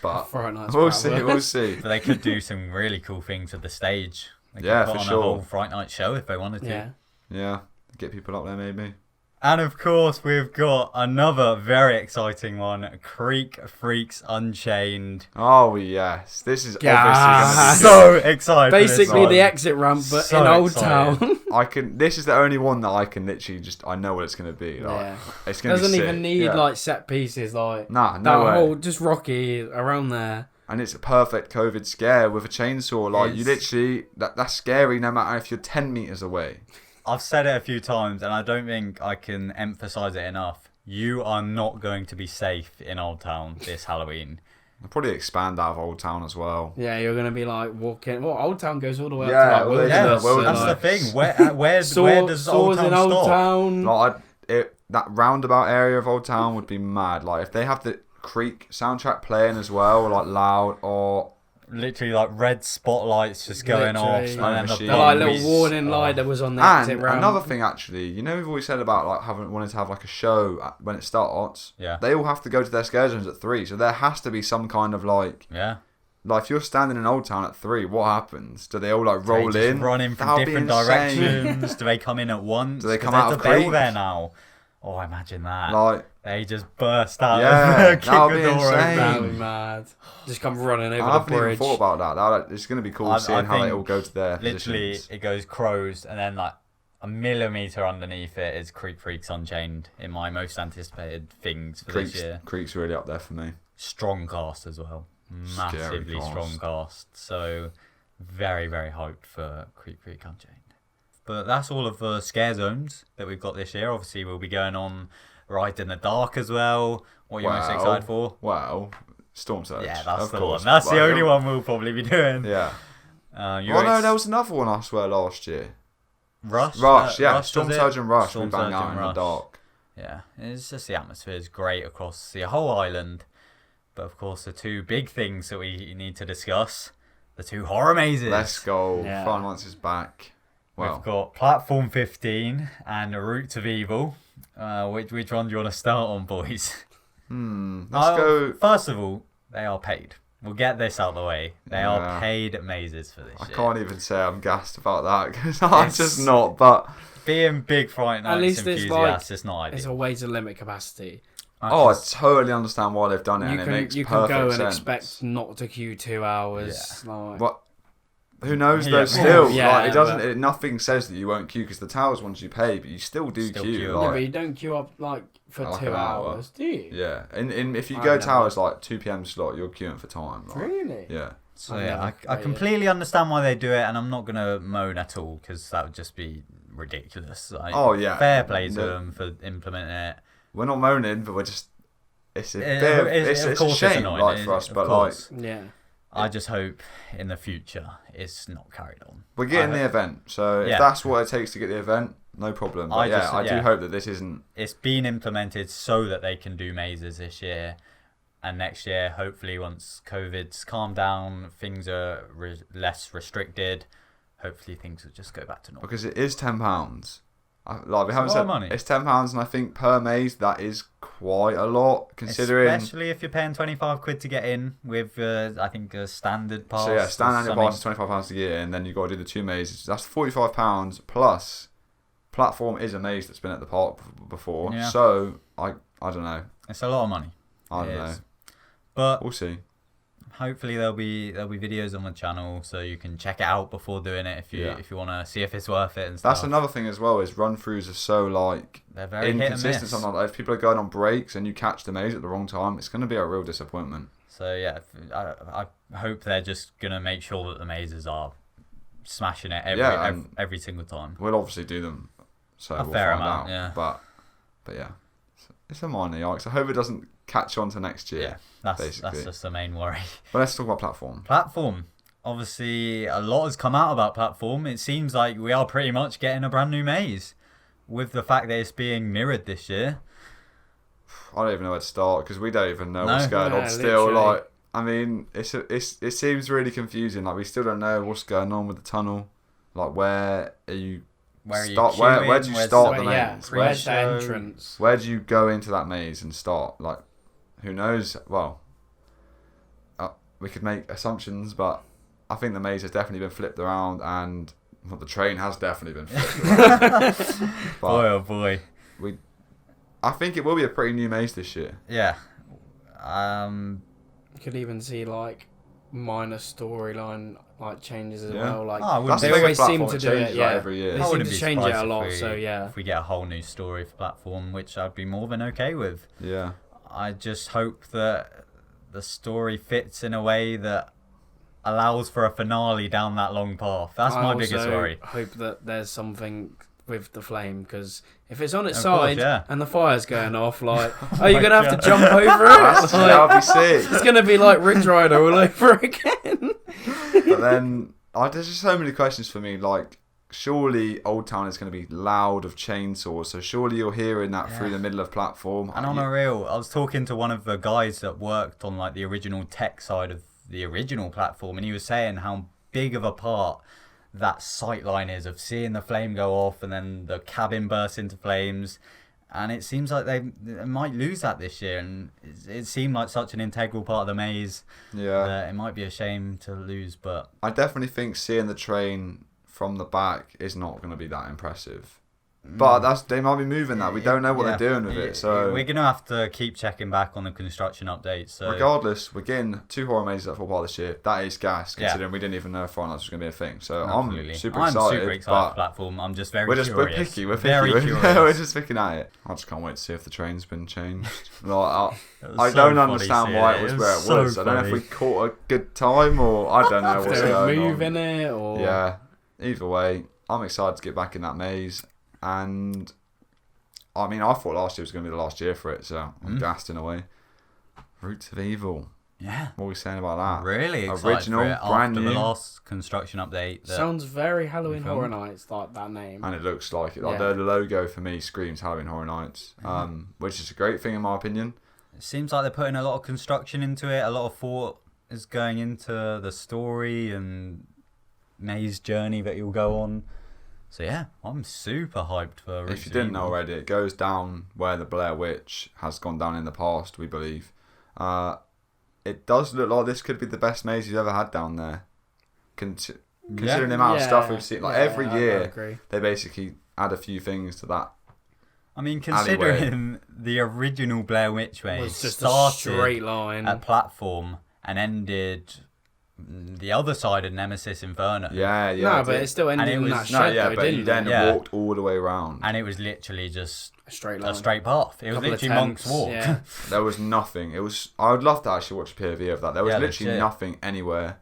Speaker 3: But
Speaker 4: Fright Nights.
Speaker 3: we'll
Speaker 4: Bratwurst.
Speaker 3: see. We'll see.
Speaker 2: But they could do some really cool things with the stage. They could
Speaker 3: Yeah,
Speaker 2: put
Speaker 3: for
Speaker 2: on
Speaker 3: sure.
Speaker 2: a whole Fright Night show if they wanted to.
Speaker 4: Yeah.
Speaker 3: Yeah, get people up there maybe.
Speaker 2: And of course, we've got another very exciting one, Creek Freaks Unchained.
Speaker 3: Oh yes, this is
Speaker 4: Yes.
Speaker 3: obviously going to be
Speaker 2: So excited. for this
Speaker 4: Basically,
Speaker 2: one.
Speaker 4: the exit ramp, but
Speaker 2: So
Speaker 4: in Old
Speaker 2: excited.
Speaker 4: Town.
Speaker 3: I can. This is the only one that I can literally just. I know what it's going to be. Like,
Speaker 4: Yeah.
Speaker 3: it's going to be
Speaker 4: Doesn't
Speaker 3: sick.
Speaker 4: even need
Speaker 3: Yeah.
Speaker 4: like set pieces, like
Speaker 3: Nah,
Speaker 4: that
Speaker 3: no way.
Speaker 4: whole just Rocky around there.
Speaker 3: And it's a perfect COVID scare with a chainsaw. Like you
Speaker 2: It's-
Speaker 3: literally, that's scary no matter if you're 10 meters away.
Speaker 2: I've said it a few times, and I don't think I can emphasize it enough. You are not going to be safe in Old Town this Halloween.
Speaker 3: I'll probably expand out of Old Town as well.
Speaker 4: Yeah, you're gonna be like walking. Well, Old Town goes all the way
Speaker 3: Yeah,
Speaker 4: up to
Speaker 3: well,
Speaker 4: like
Speaker 3: yeah,
Speaker 4: Wilderness.
Speaker 3: well,
Speaker 4: and,
Speaker 2: That's the
Speaker 4: like,
Speaker 2: thing. Where does Old
Speaker 4: Saws
Speaker 2: Town
Speaker 4: in Old
Speaker 2: stop?
Speaker 4: Town.
Speaker 3: Like that roundabout area of Old Town would be mad. Like if they have the Creek soundtrack playing as well, like loud or
Speaker 2: Literally like red spotlights just going off,
Speaker 4: Literally.
Speaker 2: and then the
Speaker 3: Machine.
Speaker 4: the like
Speaker 2: bumps.
Speaker 4: little warning light that was on the
Speaker 3: and
Speaker 4: exit ramp.
Speaker 3: another thing actually, you know we've always said about like wanting to have like a show when it starts.
Speaker 2: Yeah.
Speaker 3: They all have to go to their scare zones at 3, so there has to be some kind of like
Speaker 2: Yeah.
Speaker 3: if you're standing in Old Town at 3, what happens? Do they all like roll
Speaker 2: They just
Speaker 3: in?
Speaker 2: run in from
Speaker 3: That'll be
Speaker 2: different
Speaker 3: insane.
Speaker 2: directions. Do they come in at once?
Speaker 3: Do they
Speaker 2: 'Cause
Speaker 3: come
Speaker 2: there's
Speaker 3: out
Speaker 2: a
Speaker 3: of
Speaker 2: bell
Speaker 3: Creek?
Speaker 2: there now? Oh, imagine that.
Speaker 3: Like
Speaker 2: They just burst out.
Speaker 3: Yeah,
Speaker 2: kick
Speaker 3: that'll
Speaker 2: the
Speaker 3: be
Speaker 2: door
Speaker 3: insane.
Speaker 4: That'd
Speaker 2: open.
Speaker 4: be mad. Just come running
Speaker 3: I
Speaker 4: over the
Speaker 3: haven't even
Speaker 4: bridge.
Speaker 3: thought about that. It's going to be cool
Speaker 2: I
Speaker 3: seeing how they
Speaker 2: think
Speaker 3: all go to their
Speaker 2: Literally,
Speaker 3: positions.
Speaker 2: it goes crows, and then like a millimeter underneath it is Creek Freaks Unchained in my most anticipated things for this year.
Speaker 3: Creek's really up there for me.
Speaker 2: Strong cast as well. Massively
Speaker 3: cast.
Speaker 2: strong cast. So very, very hyped for Creek Freak Unchained. But that's all of the scare zones that we've got this year. Obviously, we'll be going on Ride in the Dark as well. What are you most excited for?
Speaker 3: Wow. Storm Surge.
Speaker 2: Yeah, that's
Speaker 3: of
Speaker 2: the
Speaker 3: course.
Speaker 2: one. That's the
Speaker 3: Well,
Speaker 2: only one we'll probably be doing.
Speaker 3: Yeah.
Speaker 2: You're
Speaker 3: Oh no, there was another one I swear last year.
Speaker 2: Rush.
Speaker 3: Yeah.
Speaker 2: Rush,
Speaker 3: Storm
Speaker 2: was it?
Speaker 3: Surge and Rush.
Speaker 2: Storm
Speaker 3: we bang
Speaker 2: Surge
Speaker 3: out
Speaker 2: and
Speaker 3: in the
Speaker 2: Rush.
Speaker 3: dark.
Speaker 2: Yeah, it's just the atmosphere is great across the whole island. But of course, the two big things that we need to discuss, the two horror mazes.
Speaker 3: Let's go.
Speaker 4: Yeah.
Speaker 3: Fright Nights is back.
Speaker 2: We've
Speaker 3: Well,
Speaker 2: got Platform 15 and Roots of Evil. Which one do you want to start on, boys?
Speaker 3: let's go.
Speaker 2: First of all, they are paid. We'll get this out of the way. They are
Speaker 3: Yeah.
Speaker 2: paid mazes for this
Speaker 3: I
Speaker 2: shit.
Speaker 3: can't even say I'm gassed about that because I'm
Speaker 2: It's-
Speaker 3: just not. But
Speaker 2: Being big Fright Nights
Speaker 4: least it's
Speaker 2: enthusiasts, it's not
Speaker 4: It's
Speaker 2: ideal.
Speaker 4: a way to limit capacity.
Speaker 2: I
Speaker 3: I
Speaker 2: just-
Speaker 3: totally understand why they've done it, and
Speaker 4: You
Speaker 3: it
Speaker 4: can
Speaker 3: makes
Speaker 4: you can
Speaker 3: perfect
Speaker 4: go and
Speaker 3: sense.
Speaker 4: expect not to queue 2 hours. Like,
Speaker 3: What? Who knows
Speaker 2: Yeah.
Speaker 3: though? Still,
Speaker 4: Yeah,
Speaker 3: like, it doesn't.
Speaker 4: but-
Speaker 3: Nothing says that you won't queue because the towers once you pay, but you still do
Speaker 2: Still
Speaker 3: queue.
Speaker 2: queue.
Speaker 4: yeah,
Speaker 3: Like,
Speaker 4: but you don't queue up like for
Speaker 3: Like
Speaker 4: 2
Speaker 3: an hour.
Speaker 4: hours, do you?
Speaker 3: yeah, and if you
Speaker 4: I
Speaker 3: go
Speaker 4: never-
Speaker 3: towers like 2 p.m. slot, you're queuing for time. Like,
Speaker 4: Really?
Speaker 3: yeah.
Speaker 2: So
Speaker 4: I've
Speaker 2: yeah,
Speaker 4: never
Speaker 2: I
Speaker 4: played it.
Speaker 2: completely understand why they do it, and I'm not gonna moan at all because that would just be ridiculous. Like,
Speaker 3: Oh, yeah.
Speaker 2: fair play to
Speaker 3: No.
Speaker 2: them for implementing it.
Speaker 3: We're not moaning, but we're just. It's a
Speaker 2: It-
Speaker 3: bit.
Speaker 2: it's-
Speaker 3: It's
Speaker 2: of
Speaker 3: a
Speaker 2: course it's
Speaker 3: shame,
Speaker 2: annoying,
Speaker 3: like
Speaker 2: it
Speaker 3: for
Speaker 2: is,
Speaker 3: us,
Speaker 2: of
Speaker 3: but
Speaker 2: course.
Speaker 3: like
Speaker 4: Yeah.
Speaker 2: I just hope in the future it's not carried on.
Speaker 3: we're getting
Speaker 2: I
Speaker 3: the
Speaker 2: hope-
Speaker 3: event. So if
Speaker 2: Yeah.
Speaker 3: that's what it takes to get the event, no problem. But I do hope that this isn't.
Speaker 2: It's been implemented so that they can do mazes this year, and next year, hopefully, once COVID's calmed down, things are less restricted. Hopefully, things will just go back to normal.
Speaker 3: Because it is £10. Like we haven't
Speaker 2: said, money.
Speaker 3: It's £10, and I think per maze that is quite a lot, considering.
Speaker 2: Especially if you're paying £25 to get in with, I think, a standard pass.
Speaker 3: So standard pass is £25 a year, and then you got to do the 2 mazes. That's £45 plus. Platform is a maze that's been at the park before, so I don't know.
Speaker 2: It's a lot of money.
Speaker 3: I don't know,
Speaker 2: but
Speaker 3: we'll see.
Speaker 2: Hopefully there'll be videos on the channel so you can check it out before doing it if you want to see if it's worth it and stuff.
Speaker 3: That's another thing as well, is run throughs are so like
Speaker 2: they're very
Speaker 3: inconsistent. Sometimes like, if people are going on breaks and you catch the maze at the wrong time, it's going to be a real disappointment.
Speaker 2: So yeah, I hope they're just going to make sure that the mazes are smashing it every single time.
Speaker 3: We'll obviously do them, so we'll
Speaker 2: fair
Speaker 3: find
Speaker 2: amount,
Speaker 3: out.
Speaker 2: yeah.
Speaker 3: But yeah, it's a minor yikes. I hope it doesn't catch on to next year.
Speaker 2: Yeah, that's just the main worry.
Speaker 3: But let's talk about platform.
Speaker 2: Platform. Obviously, a lot has come out about platform. It seems like we are pretty much getting a brand new maze, with the fact that it's being mirrored this year.
Speaker 3: I don't even know where to start because we don't even know what's going on. Still,
Speaker 4: literally.
Speaker 3: like, I mean, it seems really confusing. Like, we still don't know what's going on with the tunnel. Like, where do you start the maze?
Speaker 4: Where's the entrance?
Speaker 3: Where do you go into that maze and start? Like, who knows? Well, we could make assumptions, but I think the maze has definitely been flipped around, and the train has definitely been flipped around.
Speaker 2: Boy, oh boy.
Speaker 3: I think it will be a pretty new maze this year.
Speaker 2: Yeah.
Speaker 4: You could even see like minor storyline like changes as well. Like
Speaker 3: they
Speaker 4: always seem to do it.
Speaker 3: Like, every year.
Speaker 4: They seem to change it a lot. So
Speaker 2: if we get a whole new story for platform, which I'd be more than okay with.
Speaker 3: Yeah.
Speaker 2: I just hope that the story fits in a way that allows for a finale down that long path. That's my biggest worry.
Speaker 4: I hope that there's something with the flame, because if it's on its side and the fire's going off, like, are you going to have to jump over it?
Speaker 3: That would be sick.
Speaker 4: It's going to be like Ridge Rider all over again.
Speaker 3: But then, there's just so many questions for me. Like, surely Old Town is going to be loud of chainsaws, so surely you're hearing that through the middle of platform.
Speaker 2: And on a real, I was talking to one of the guys that worked on like the original tech side of the original platform, and he was saying how big of a part that sight line is of seeing the flame go off and then the cabin burst into flames, and it seems like they might lose that this year, and it seemed like such an integral part of the maze. It might be a shame to lose, but
Speaker 3: I definitely think seeing the train from the back is not going to be that impressive. But they might be moving that. We don't know what they're doing with it. So
Speaker 2: we're going to have to keep checking back on the construction updates. So
Speaker 3: regardless, we're getting 2 horror mazes at football this year. That is gas, considering we didn't even know if Fright Nights was going to be a thing. So I'm super excited.
Speaker 2: For platform. I'm just very curious.
Speaker 3: We're picky. We're
Speaker 2: very
Speaker 3: picky.
Speaker 2: Curious.
Speaker 3: We're just picking at it. I just can't wait to see if the train's been changed. Like, I don't understand why it was where it was. I don't know if we caught a good time, or I don't know what's going on.
Speaker 4: Move in it, or
Speaker 3: either way, I'm excited to get back in that maze. And I mean, I thought last year was going to be the last year for it, so I'm gassed in a way. Roots of Evil.
Speaker 2: Yeah.
Speaker 3: What are we saying about that?
Speaker 2: Really excited
Speaker 3: original,
Speaker 2: for it
Speaker 3: brand
Speaker 2: after
Speaker 3: new.
Speaker 2: the last construction update.
Speaker 4: Sounds very Halloween Horror Nights, like that name.
Speaker 3: And it looks like it. Like the logo for me screams Halloween Horror Nights, which is a great thing in my opinion.
Speaker 2: It seems like they're putting a lot of construction into it. A lot of thought is going into the story and maze journey that you'll go on. So yeah, I'm super hyped for Roots
Speaker 3: If you didn't know
Speaker 2: Evil.
Speaker 3: already, it goes down where the Blair Witch has gone down in the past, we believe. It does look like this could be the best maze you've ever had down there. Considering the amount of stuff we've seen. Like every year, they basically add a few things to that.
Speaker 2: I mean, considering the original Blair Witch maze
Speaker 4: was just
Speaker 2: started
Speaker 4: a straight line
Speaker 2: at platform and ended the other side of Nemesis Inferno.
Speaker 3: Yeah.
Speaker 4: No, but it still ended in that shed,
Speaker 3: but you then walked all the way around.
Speaker 2: And it was literally just
Speaker 4: a straight line.
Speaker 2: A straight path. It was literally Monk's Walk.
Speaker 4: Yeah.
Speaker 3: There was nothing. I would love to actually watch a POV of that. There was literally nothing anywhere.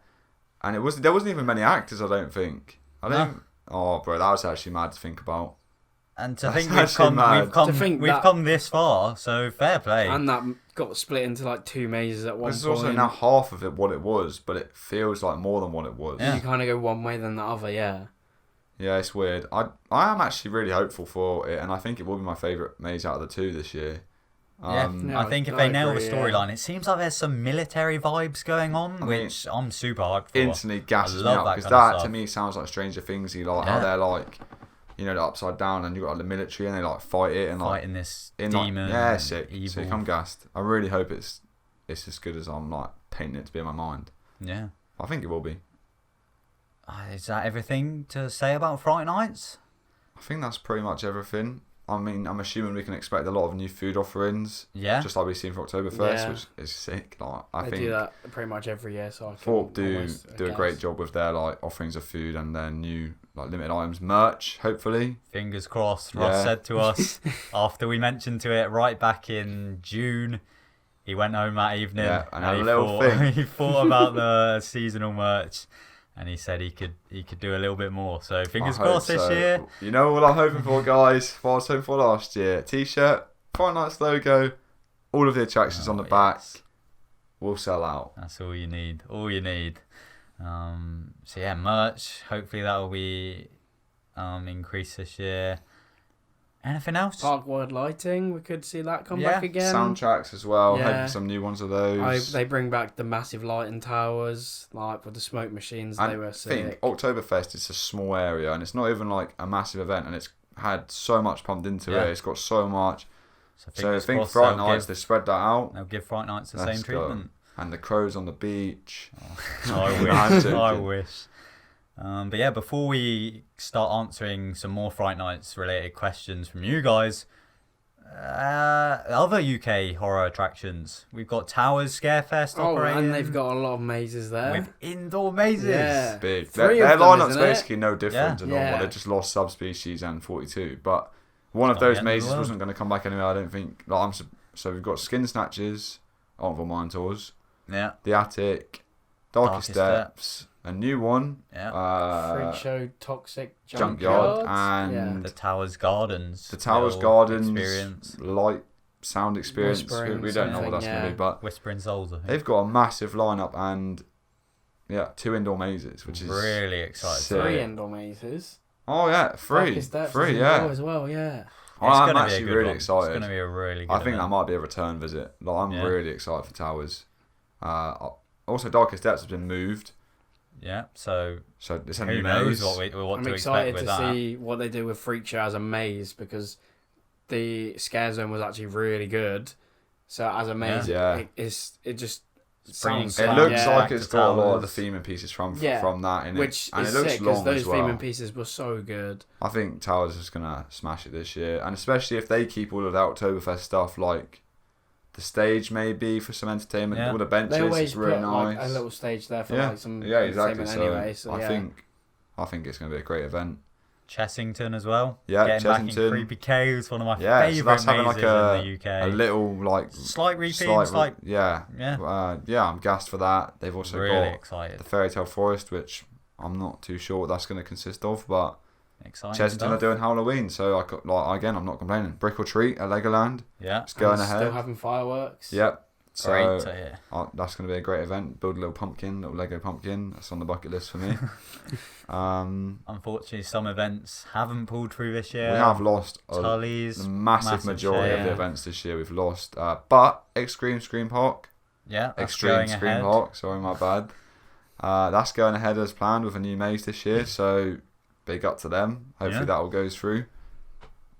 Speaker 3: And there wasn't even many actors, I don't think. Oh, bro, that was actually mad to think about.
Speaker 2: And to think we've come this far, so fair play.
Speaker 4: And that got split into like 2 mazes at one point.
Speaker 3: It's also now half of it what it was, but it feels like more than what it was.
Speaker 4: Yeah. You kind of go one way than the other, yeah.
Speaker 3: Yeah, it's weird. I am actually really hopeful for it, and I think it will be my favourite maze out of the two this year.
Speaker 2: I think if they nail the storyline, it seems like there's some military vibes going on, which I'm super hyped for.
Speaker 3: Instantly gasses me up, because that to me sounds like Stranger Thingsy, like how they're like, you know, upside down, and you've got like the military, and they like fight it, and like
Speaker 2: fighting this demon.
Speaker 3: Sick.
Speaker 2: Evil.
Speaker 3: Sick. I'm gassed. I really hope it's as good as I'm like painting it to be in my mind.
Speaker 2: Yeah,
Speaker 3: I think it will be.
Speaker 2: Is that everything to say about Fright Nights?
Speaker 3: I think that's pretty much everything. I mean, I'm assuming we can expect a lot of new food offerings.
Speaker 2: Yeah.
Speaker 3: Just like we've seen for Oktoberfest, which is sick. Like, I think
Speaker 4: they do that pretty much every year. So
Speaker 3: Thorpe do a great job with their like offerings of food and their new like limited items merch. Hopefully,
Speaker 2: fingers crossed. Ross said to us after we mentioned to it right back in June. He went home that evening
Speaker 3: and had a little thing.
Speaker 2: He thought about the seasonal merch. And he said he could do a little bit more. So fingers crossed this year.
Speaker 3: You know what I'm hoping for, guys? What I was hoping for last year. T-shirt, Fright Nights logo, all of the attractions on the back. Will sell out.
Speaker 2: That's all you need. All you need. So yeah, merch. Hopefully that will be increased this year. Anything else?
Speaker 4: Park-wide lighting. We could see that come back again.
Speaker 3: Soundtracks as well. Hoping some new ones of those.
Speaker 4: I hope they bring back the massive lighting towers, like with the smoke machines. They were sick.
Speaker 3: I think Oktoberfest is a small area, and it's not even like a massive event, and it's had so much pumped into it. It's got so much. So I think Fright Nights, they spread that out.
Speaker 2: They'll give Fright Nights the same treatment.
Speaker 3: And the crows on the beach.
Speaker 2: I wish. But yeah, before we start answering some more Fright Nights related questions from you guys, other UK horror attractions. We've got Towers Scarefest operating.
Speaker 4: And they've got a lot of mazes there.
Speaker 2: With indoor mazes.
Speaker 4: Yeah.
Speaker 3: Big. Their lineup's basically no different to normal. They just lost Subspecies and 42. But one of those mazes wasn't going to come back anyway, I don't think. So we've got Skin Snatchers, Artful Mine Tours.
Speaker 2: Yeah.
Speaker 3: The Attic, Darkest Depths. A new one.
Speaker 4: Freak Show, Toxic
Speaker 3: Junkyard, and
Speaker 2: the Towers Gardens.
Speaker 3: The Towers Gardens
Speaker 2: experience.
Speaker 3: Light sound experience. We don't know what that's going to be, but
Speaker 2: Whispering Souls. I think.
Speaker 3: They've got a massive lineup and 2 indoor mazes, which is
Speaker 2: really exciting.
Speaker 4: 3 indoor mazes.
Speaker 3: Oh yeah, 3
Speaker 4: as well. Yeah.
Speaker 3: I'm actually really excited.
Speaker 2: It's going to be a really good
Speaker 3: I think that might be a return visit. I'm really excited for Towers. Also, Darkest Depths has been moved.
Speaker 2: Yeah, so
Speaker 3: it's a
Speaker 2: who
Speaker 3: new
Speaker 2: knows
Speaker 3: maze.
Speaker 2: what to expect with that.
Speaker 4: I'm excited to see what they do with Freak Show as a maze, because the Scare Zone was actually really good. So as a maze, it just sounds
Speaker 3: it looks like it's got a lot of the theming pieces from that in
Speaker 4: which
Speaker 3: it, and
Speaker 4: is
Speaker 3: it looks
Speaker 4: sick,
Speaker 3: long
Speaker 4: those
Speaker 3: as well.
Speaker 4: theming pieces were so good.
Speaker 3: I think Towers is gonna smash it this year, and especially if they keep all of the Oktoberfest stuff, like the stage maybe for some entertainment, all the benches.
Speaker 4: They always
Speaker 3: it's really
Speaker 4: put
Speaker 3: nice.
Speaker 4: Like a little stage there for like some
Speaker 3: exactly.
Speaker 4: entertainment anyway. So
Speaker 3: I think it's gonna be a great event.
Speaker 2: Chessington as well.
Speaker 3: Yeah,
Speaker 2: getting
Speaker 3: Chessington.
Speaker 2: Back in Creepy Caves, one of my favourite mazes
Speaker 3: having like
Speaker 2: in the UK.
Speaker 3: A little like
Speaker 2: slight repeat,
Speaker 3: I'm gassed for that. They've also got
Speaker 2: excited.
Speaker 3: the Fairy Tale Forest, which I'm not too sure what that's going to consist of, but
Speaker 2: exciting
Speaker 3: Chessington
Speaker 2: stuff.
Speaker 3: are doing Halloween, so I'm not complaining. Brick or Treat at Legoland.
Speaker 2: Yeah,
Speaker 3: it's going ahead.
Speaker 4: Still having fireworks.
Speaker 3: Yep. So
Speaker 2: great to hear.
Speaker 3: That's going to be a great event. Build a little Lego pumpkin. That's on the bucket list for me.
Speaker 2: Unfortunately, some events haven't pulled through this year.
Speaker 3: We have lost
Speaker 2: Tully's,
Speaker 3: the massive majority of the events this year. We've lost, but Extreme Scream Park.
Speaker 2: Yeah,
Speaker 3: Extreme Scream Park. Sorry, my bad. That's going ahead as planned with a new maze this year. So big up to them. Hopefully that all goes through.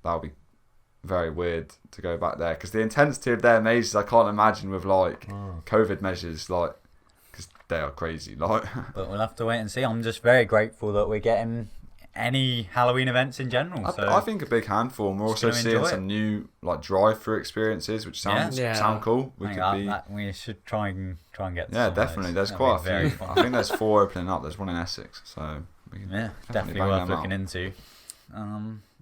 Speaker 3: That'll be very weird to go back there, because the intensity of their mazes I can't imagine with COVID measures, because they are crazy. But
Speaker 2: we'll have to wait and see. I'm just very grateful that we're getting any Halloween events in general.
Speaker 3: I think a big handful, and we're also seeing some new drive-through experiences, which sound cool.
Speaker 2: We should try and get.
Speaker 3: Definitely. There's quite a few. I think there's 4 opening up. There's one in Essex, so we can
Speaker 2: definitely worth looking into.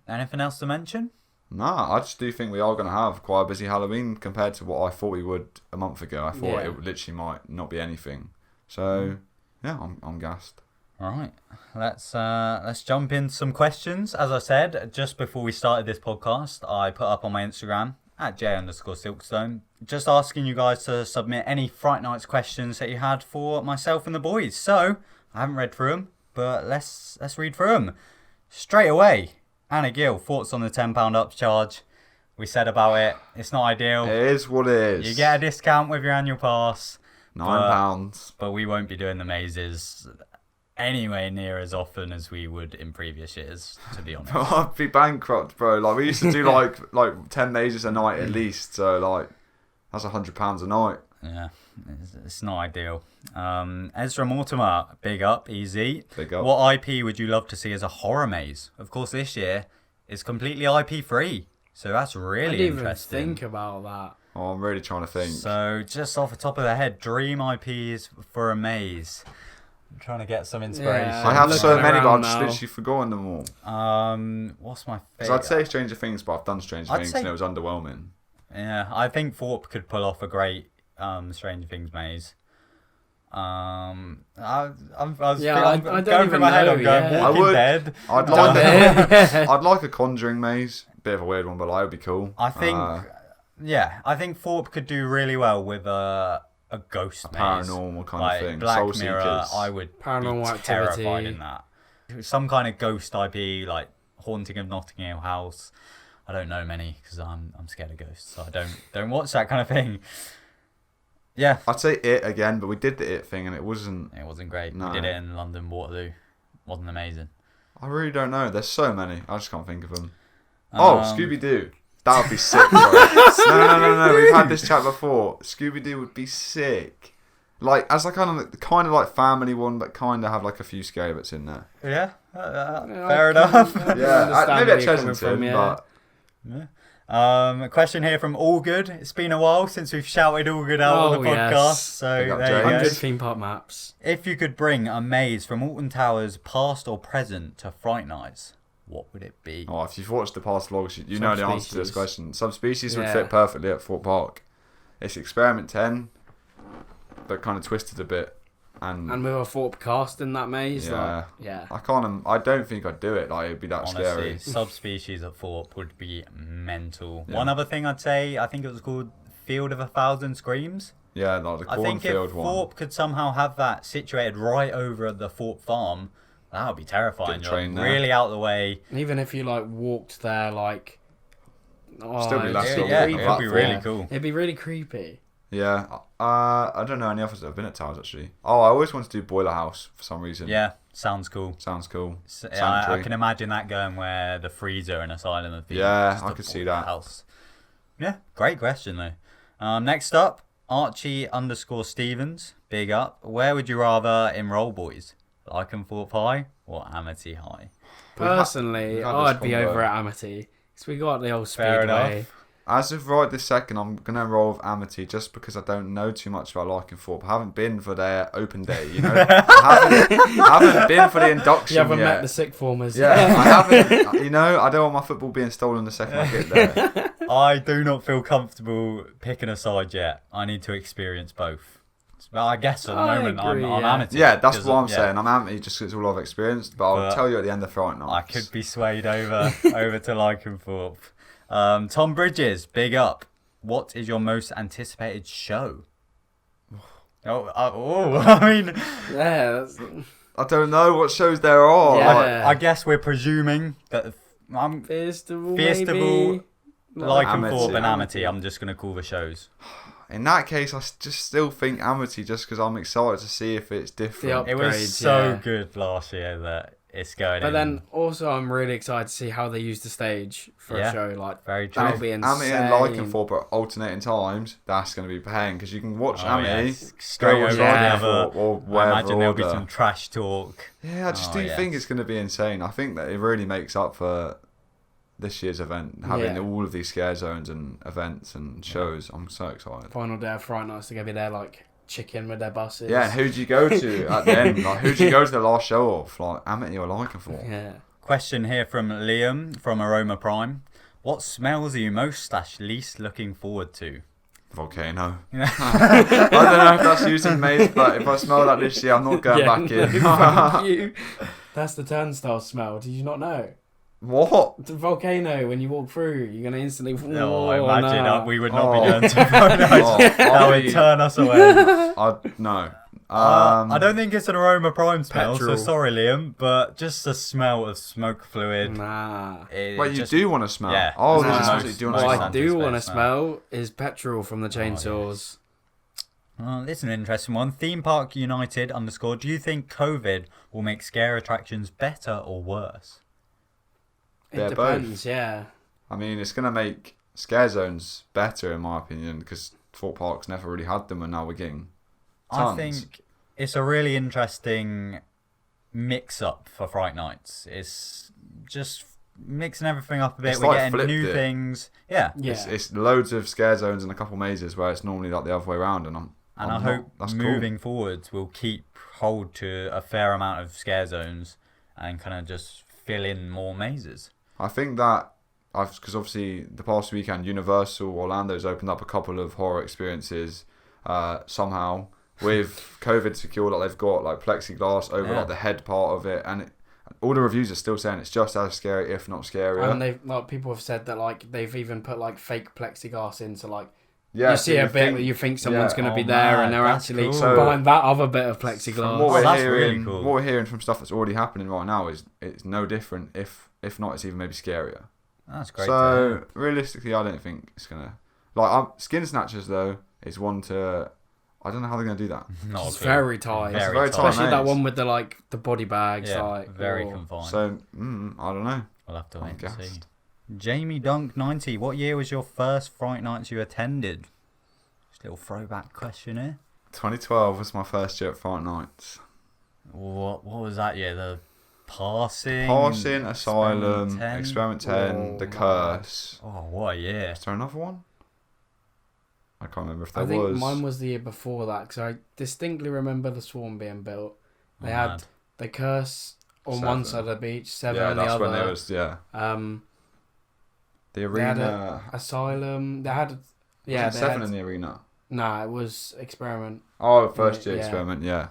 Speaker 2: Anything else to mention?
Speaker 3: No, I just do think we are going to have quite a busy Halloween compared to what I thought we would a month ago. I thought it literally might not be anything. So, I'm gassed.
Speaker 2: All right, let's jump into some questions. As I said, just before we started this podcast, I put up on my Instagram at @J_Silkstone, just asking you guys to submit any Fright Nights questions that you had for myself and the boys. So, I haven't read through them, but let's read through them. straight away, Anna Gill, thoughts on the £10 upcharge? We said about it. It's not ideal.
Speaker 3: It is what it is.
Speaker 2: You get a discount with your annual pass.
Speaker 3: £9.
Speaker 2: But we won't be doing the mazes anywhere near as often as we would in previous years, to be honest.
Speaker 3: I'd be bankrupt, bro. Like, we used to do like 10 mazes a night at least. So like, that's £100 a night.
Speaker 2: Yeah, it's not ideal. Ezra Mortimer, big up, easy.
Speaker 3: Big up.
Speaker 2: What IP would you love to see as a horror maze? Of course, this year is completely IP free, so that's really
Speaker 4: I didn't
Speaker 2: interesting.
Speaker 4: even think about that.
Speaker 3: Oh, I'm really trying to think.
Speaker 2: So, just off the top of the head, dream IPs for a maze. I'm trying to get some inspiration.
Speaker 4: Yeah,
Speaker 3: I have
Speaker 4: looking
Speaker 3: so many, but
Speaker 4: around
Speaker 3: I've just
Speaker 4: now.
Speaker 3: literally forgotten them all.
Speaker 2: What's my
Speaker 3: Because
Speaker 2: favourite?
Speaker 3: I'd say Stranger Things, but I've done Stranger
Speaker 2: I'd
Speaker 3: Things
Speaker 2: say-
Speaker 3: and it was underwhelming.
Speaker 2: Yeah, I think Thorpe could pull off a great Stranger Things maze. I was
Speaker 4: Yeah,
Speaker 2: I'm
Speaker 4: I don't
Speaker 2: going through
Speaker 4: even
Speaker 2: my head.
Speaker 4: know,
Speaker 2: I'm going
Speaker 4: yeah.
Speaker 3: I
Speaker 2: Walking
Speaker 3: would-
Speaker 2: Dead.
Speaker 3: I'd
Speaker 4: Yeah.
Speaker 3: I'd like a Conjuring maze. Bit of a weird one, but like, it would be cool.
Speaker 2: I think, I think Thorpe could do really well with a ghost maze.
Speaker 3: Paranormal kind
Speaker 2: like
Speaker 3: of thing.
Speaker 2: Black
Speaker 3: Soul
Speaker 2: Mirror,
Speaker 3: Seekers.
Speaker 2: I would
Speaker 4: Paranormal
Speaker 2: be terrified
Speaker 4: Activity.
Speaker 2: in that. Some kind of ghost IP, like Haunting of Notting Hill House. I don't know many because I'm scared of ghosts, so I don't watch that kind of thing. Yeah,
Speaker 3: I'd say It again, but we did the It thing and it wasn't...
Speaker 2: it wasn't great.
Speaker 3: No.
Speaker 2: We did it in London Waterloo. Wasn't amazing.
Speaker 3: I really don't know. There's so many. I just can't think of them. Oh,
Speaker 2: Um,
Speaker 3: Scooby-Doo. That would be sick, bro. No. We've had this chat before. Scooby-Doo would be sick. Like, as like kind of like family one, but kind of have like a few scary bits in there.
Speaker 2: Yeah,
Speaker 4: Yeah,
Speaker 2: fair
Speaker 4: I
Speaker 2: enough.
Speaker 4: can
Speaker 3: Yeah,
Speaker 4: understand
Speaker 3: maybe at
Speaker 4: where you're coming
Speaker 3: Chessington,
Speaker 4: from, yeah.
Speaker 3: but...
Speaker 2: A question here from All Good. It's been a while since we've shouted All Good out on the podcast,
Speaker 4: yes.
Speaker 2: so
Speaker 3: Big up,
Speaker 2: there you
Speaker 3: James.
Speaker 2: go.
Speaker 4: 100 theme park maps.
Speaker 2: If you could bring a maze from Alton Towers, past or present, to Fright Nights, what would it be?
Speaker 3: Oh, if you've watched the past vlogs, you know the answer to this
Speaker 4: Subspecies.
Speaker 3: question. Subspecies would
Speaker 4: Yeah.
Speaker 3: fit perfectly at Thorpe Park. It's Experiment 10, but kind of twisted a bit.
Speaker 4: And with a Thorpe cast in that maze,
Speaker 3: Yeah.
Speaker 4: like, yeah.
Speaker 3: I don't think I'd do it. Like, it'd be that
Speaker 2: Honestly,
Speaker 3: scary.
Speaker 2: subspecies at Thorpe would be mental.
Speaker 3: Yeah.
Speaker 2: One other thing I'd say, I think it was called Field of 1,000 Screams.
Speaker 3: Yeah, like the
Speaker 2: I think if
Speaker 3: cornfield one.
Speaker 2: Thorpe could somehow have that situated right over the Thorpe farm, that would be terrifying.
Speaker 3: Get the train
Speaker 2: You're
Speaker 3: there.
Speaker 2: really out of the way.
Speaker 4: And even if you like walked there, like,
Speaker 3: Still be
Speaker 4: it'd
Speaker 3: less
Speaker 4: be
Speaker 3: of a
Speaker 2: Yeah,
Speaker 3: walking
Speaker 2: it would be
Speaker 3: platform.
Speaker 2: really cool.
Speaker 4: It'd be really creepy.
Speaker 3: Yeah, I don't know any others that have been at Towers actually. Oh, I always wanted to do Boiler House for some reason.
Speaker 2: Yeah, sounds cool.
Speaker 3: Sounds cool.
Speaker 2: So, yeah, I
Speaker 3: Sanctuary.
Speaker 2: can imagine that going where the freezer and asylum have been.
Speaker 3: Yeah,
Speaker 2: Just
Speaker 3: I
Speaker 2: a
Speaker 3: could see
Speaker 2: boarded
Speaker 3: that.
Speaker 2: House. Yeah, great question though. Next up, Archie_Stevens, big up. Where would you rather enroll, boys? Lycanthorpe High or Amity High?
Speaker 4: Personally,
Speaker 3: we've had
Speaker 4: I'd
Speaker 3: this
Speaker 4: be
Speaker 3: combo.
Speaker 4: over at Amity. Because we got the old
Speaker 2: Fair
Speaker 4: Speedway.
Speaker 2: enough.
Speaker 3: As of right this second, I'm going to enroll with Amity just because I don't know too much about Lycanthorpe. I haven't been for their open day, you know. I haven't been for the induction
Speaker 4: You haven't
Speaker 3: yet.
Speaker 4: met the sick formers.
Speaker 3: Yeah, I haven't. You know, I don't want my football being stolen the second I get there.
Speaker 2: I do not feel comfortable picking a side yet. I need to experience both. But I guess at the
Speaker 4: I
Speaker 2: moment
Speaker 4: agree,
Speaker 2: I'm
Speaker 4: yeah.
Speaker 2: Amity.
Speaker 3: Yeah, that's
Speaker 2: because
Speaker 3: what I'm
Speaker 2: yeah,
Speaker 3: saying. I'm Amity just 'cause it's all I've experienced, but I'll
Speaker 2: But
Speaker 3: tell you at the end of Fright
Speaker 2: I
Speaker 3: Nights.
Speaker 2: could be swayed over to Lycanthorpe. Tom Bridges, big up. What is your most anticipated show? I mean,
Speaker 4: Yeah, that's,
Speaker 3: I don't know what shows there are.
Speaker 4: Yeah.
Speaker 3: Like,
Speaker 2: I guess we're presuming that
Speaker 4: Festival,
Speaker 2: Festival,
Speaker 4: maybe?
Speaker 2: Lycanthorpe and
Speaker 3: Amity.
Speaker 2: Amity, I'm just going to call the shows.
Speaker 3: in that case, I just still think Amity just because I'm excited to see if it's different.
Speaker 4: The
Speaker 2: It was
Speaker 4: Upgrades,
Speaker 2: so
Speaker 4: yeah.
Speaker 2: good last year that it's going
Speaker 4: But
Speaker 2: in.
Speaker 4: then also I'm really excited to see how they use the stage for
Speaker 2: Yeah.
Speaker 4: a show. Like,
Speaker 2: Very true.
Speaker 4: that'll be insane.
Speaker 3: Amity and Lycanthorpe at alternating times. That's going to be paying because you can watch
Speaker 2: Oh,
Speaker 3: Amity,
Speaker 2: yes. Straight
Speaker 3: go watch
Speaker 2: over
Speaker 4: Yeah.
Speaker 2: the other.
Speaker 3: Lycanthorpe or
Speaker 2: I
Speaker 3: wherever
Speaker 2: imagine there'll be
Speaker 3: order.
Speaker 2: some trash talk.
Speaker 3: Yeah, I just
Speaker 2: Oh,
Speaker 3: do
Speaker 2: yes.
Speaker 3: think it's going to be insane. I think that it really makes up for this year's event, having
Speaker 4: Yeah.
Speaker 3: all of these scare zones and events and shows. I'm so excited.
Speaker 4: Final day of Fright Nights, they're going to be there like chicken with their buses.
Speaker 3: Yeah, and who do you go to at the end? Like, who do you go to the last show of? Like Amity or Lycanthorpe?
Speaker 4: Yeah.
Speaker 2: Question here from Liam from Aroma Prime. What smells are you most / least looking forward to?
Speaker 3: Volcano. I don't know if that's using maze, but if I smell that this year, I'm not going back in.
Speaker 4: Thank you. That's the turnstile smell. Did you not know?
Speaker 3: What?
Speaker 4: The volcano, when you walk through, you're going to instantly...
Speaker 2: No, I imagine
Speaker 4: no.
Speaker 2: we would not
Speaker 3: Oh.
Speaker 2: be doing to Fright Nights.
Speaker 3: Oh,
Speaker 2: That
Speaker 3: I'll
Speaker 2: would
Speaker 3: be-
Speaker 2: turn us away.
Speaker 3: No.
Speaker 2: I don't think it's an aroma prime smell,
Speaker 3: Petrol.
Speaker 2: so sorry, Liam, but just the smell of smoke fluid.
Speaker 4: Nah.
Speaker 3: Wait, you do want to smell?
Speaker 2: Yeah.
Speaker 3: Oh,
Speaker 4: Nah.
Speaker 3: this is what you do want
Speaker 4: What
Speaker 3: to
Speaker 4: I
Speaker 3: smell.
Speaker 4: do
Speaker 2: Space
Speaker 4: want to
Speaker 2: smell.
Speaker 4: smell is petrol from the chainsaws.
Speaker 2: Well, this is an interesting one. Theme Park United _. Do you think COVID will make scare attractions better or worse?
Speaker 4: It
Speaker 3: They're
Speaker 4: depends, yeah.
Speaker 3: I mean, it's going to make scare zones better, in my opinion, because Thorpe Park's never really had them, and now we're getting tons.
Speaker 2: I think it's a really interesting mix-up for Fright Nights. It's just mixing everything up a bit.
Speaker 3: It's
Speaker 2: We're
Speaker 3: like
Speaker 2: getting
Speaker 3: flipped
Speaker 2: new
Speaker 3: it.
Speaker 2: things. Yeah.
Speaker 4: Yeah.
Speaker 3: It's loads of scare zones and a couple mazes where it's normally like the other way around, and
Speaker 2: I hope
Speaker 3: that's
Speaker 2: moving forwards we'll keep hold to a fair amount of scare zones and kind of just fill in more mazes.
Speaker 3: I think that because obviously the past weekend Universal Orlando's opened up a couple of horror experiences somehow with COVID secured, like they've got like plexiglass over like the head part of it, and all the reviews are still saying it's just as scary, if not scarier.
Speaker 4: And they've people have said that like they've even put like fake plexiglass in, so like
Speaker 3: Yeah,
Speaker 4: you
Speaker 3: so
Speaker 4: see a
Speaker 3: you
Speaker 4: bit
Speaker 3: think-
Speaker 4: that you think someone's
Speaker 3: yeah.
Speaker 4: going to
Speaker 2: Oh,
Speaker 4: be there,
Speaker 2: man,
Speaker 4: and they're
Speaker 2: that's
Speaker 4: actually
Speaker 2: cool.
Speaker 4: behind that other bit of
Speaker 3: From
Speaker 4: plexiglass.
Speaker 3: what we're
Speaker 2: that's
Speaker 3: hearing,
Speaker 2: really cool.
Speaker 3: what we're hearing from stuff that's already happening right now is it's no different. If not, it's even maybe scarier.
Speaker 2: That's great.
Speaker 3: So realistically, I don't think it's gonna Skin Snatchers though is one to. I don't know how they're gonna do that.
Speaker 2: Not
Speaker 4: It's
Speaker 2: good.
Speaker 4: very tight.
Speaker 3: It's very tight.
Speaker 4: Especially that
Speaker 3: maze.
Speaker 4: one with the body bags.
Speaker 2: Yeah,
Speaker 4: like
Speaker 2: very
Speaker 4: oh.
Speaker 2: confined.
Speaker 3: So I don't know.
Speaker 2: We'll have to
Speaker 3: I'm
Speaker 2: wait and see.
Speaker 3: gassed.
Speaker 2: Jamie Dunk 90. What year was your first Fright Nights you attended? Just a little throwback question here.
Speaker 3: 2012 was my first year at Fright Nights.
Speaker 2: What was that year? The Passing?
Speaker 3: Asylum,
Speaker 2: 10?
Speaker 3: Experiment 10, The
Speaker 4: Oh,
Speaker 3: Curse.
Speaker 2: Oh, what a year.
Speaker 3: Is there another one? I can't remember if there
Speaker 4: I think
Speaker 3: was.
Speaker 4: mine was the year before that, because I distinctly remember the Swarm being built. They
Speaker 2: Oh,
Speaker 4: had
Speaker 2: mad.
Speaker 4: the Curse on
Speaker 3: 7.
Speaker 4: one side of the beach, 7
Speaker 3: yeah,
Speaker 4: on the
Speaker 3: that's
Speaker 4: other.
Speaker 3: when there was
Speaker 4: Um,
Speaker 3: the
Speaker 4: they had
Speaker 3: arena.
Speaker 4: Asylum. They had they
Speaker 3: 7
Speaker 4: had,
Speaker 3: in the arena.
Speaker 4: Nah, it was Experiment.
Speaker 3: Oh, first year
Speaker 4: Yeah.
Speaker 3: Experiment, yeah.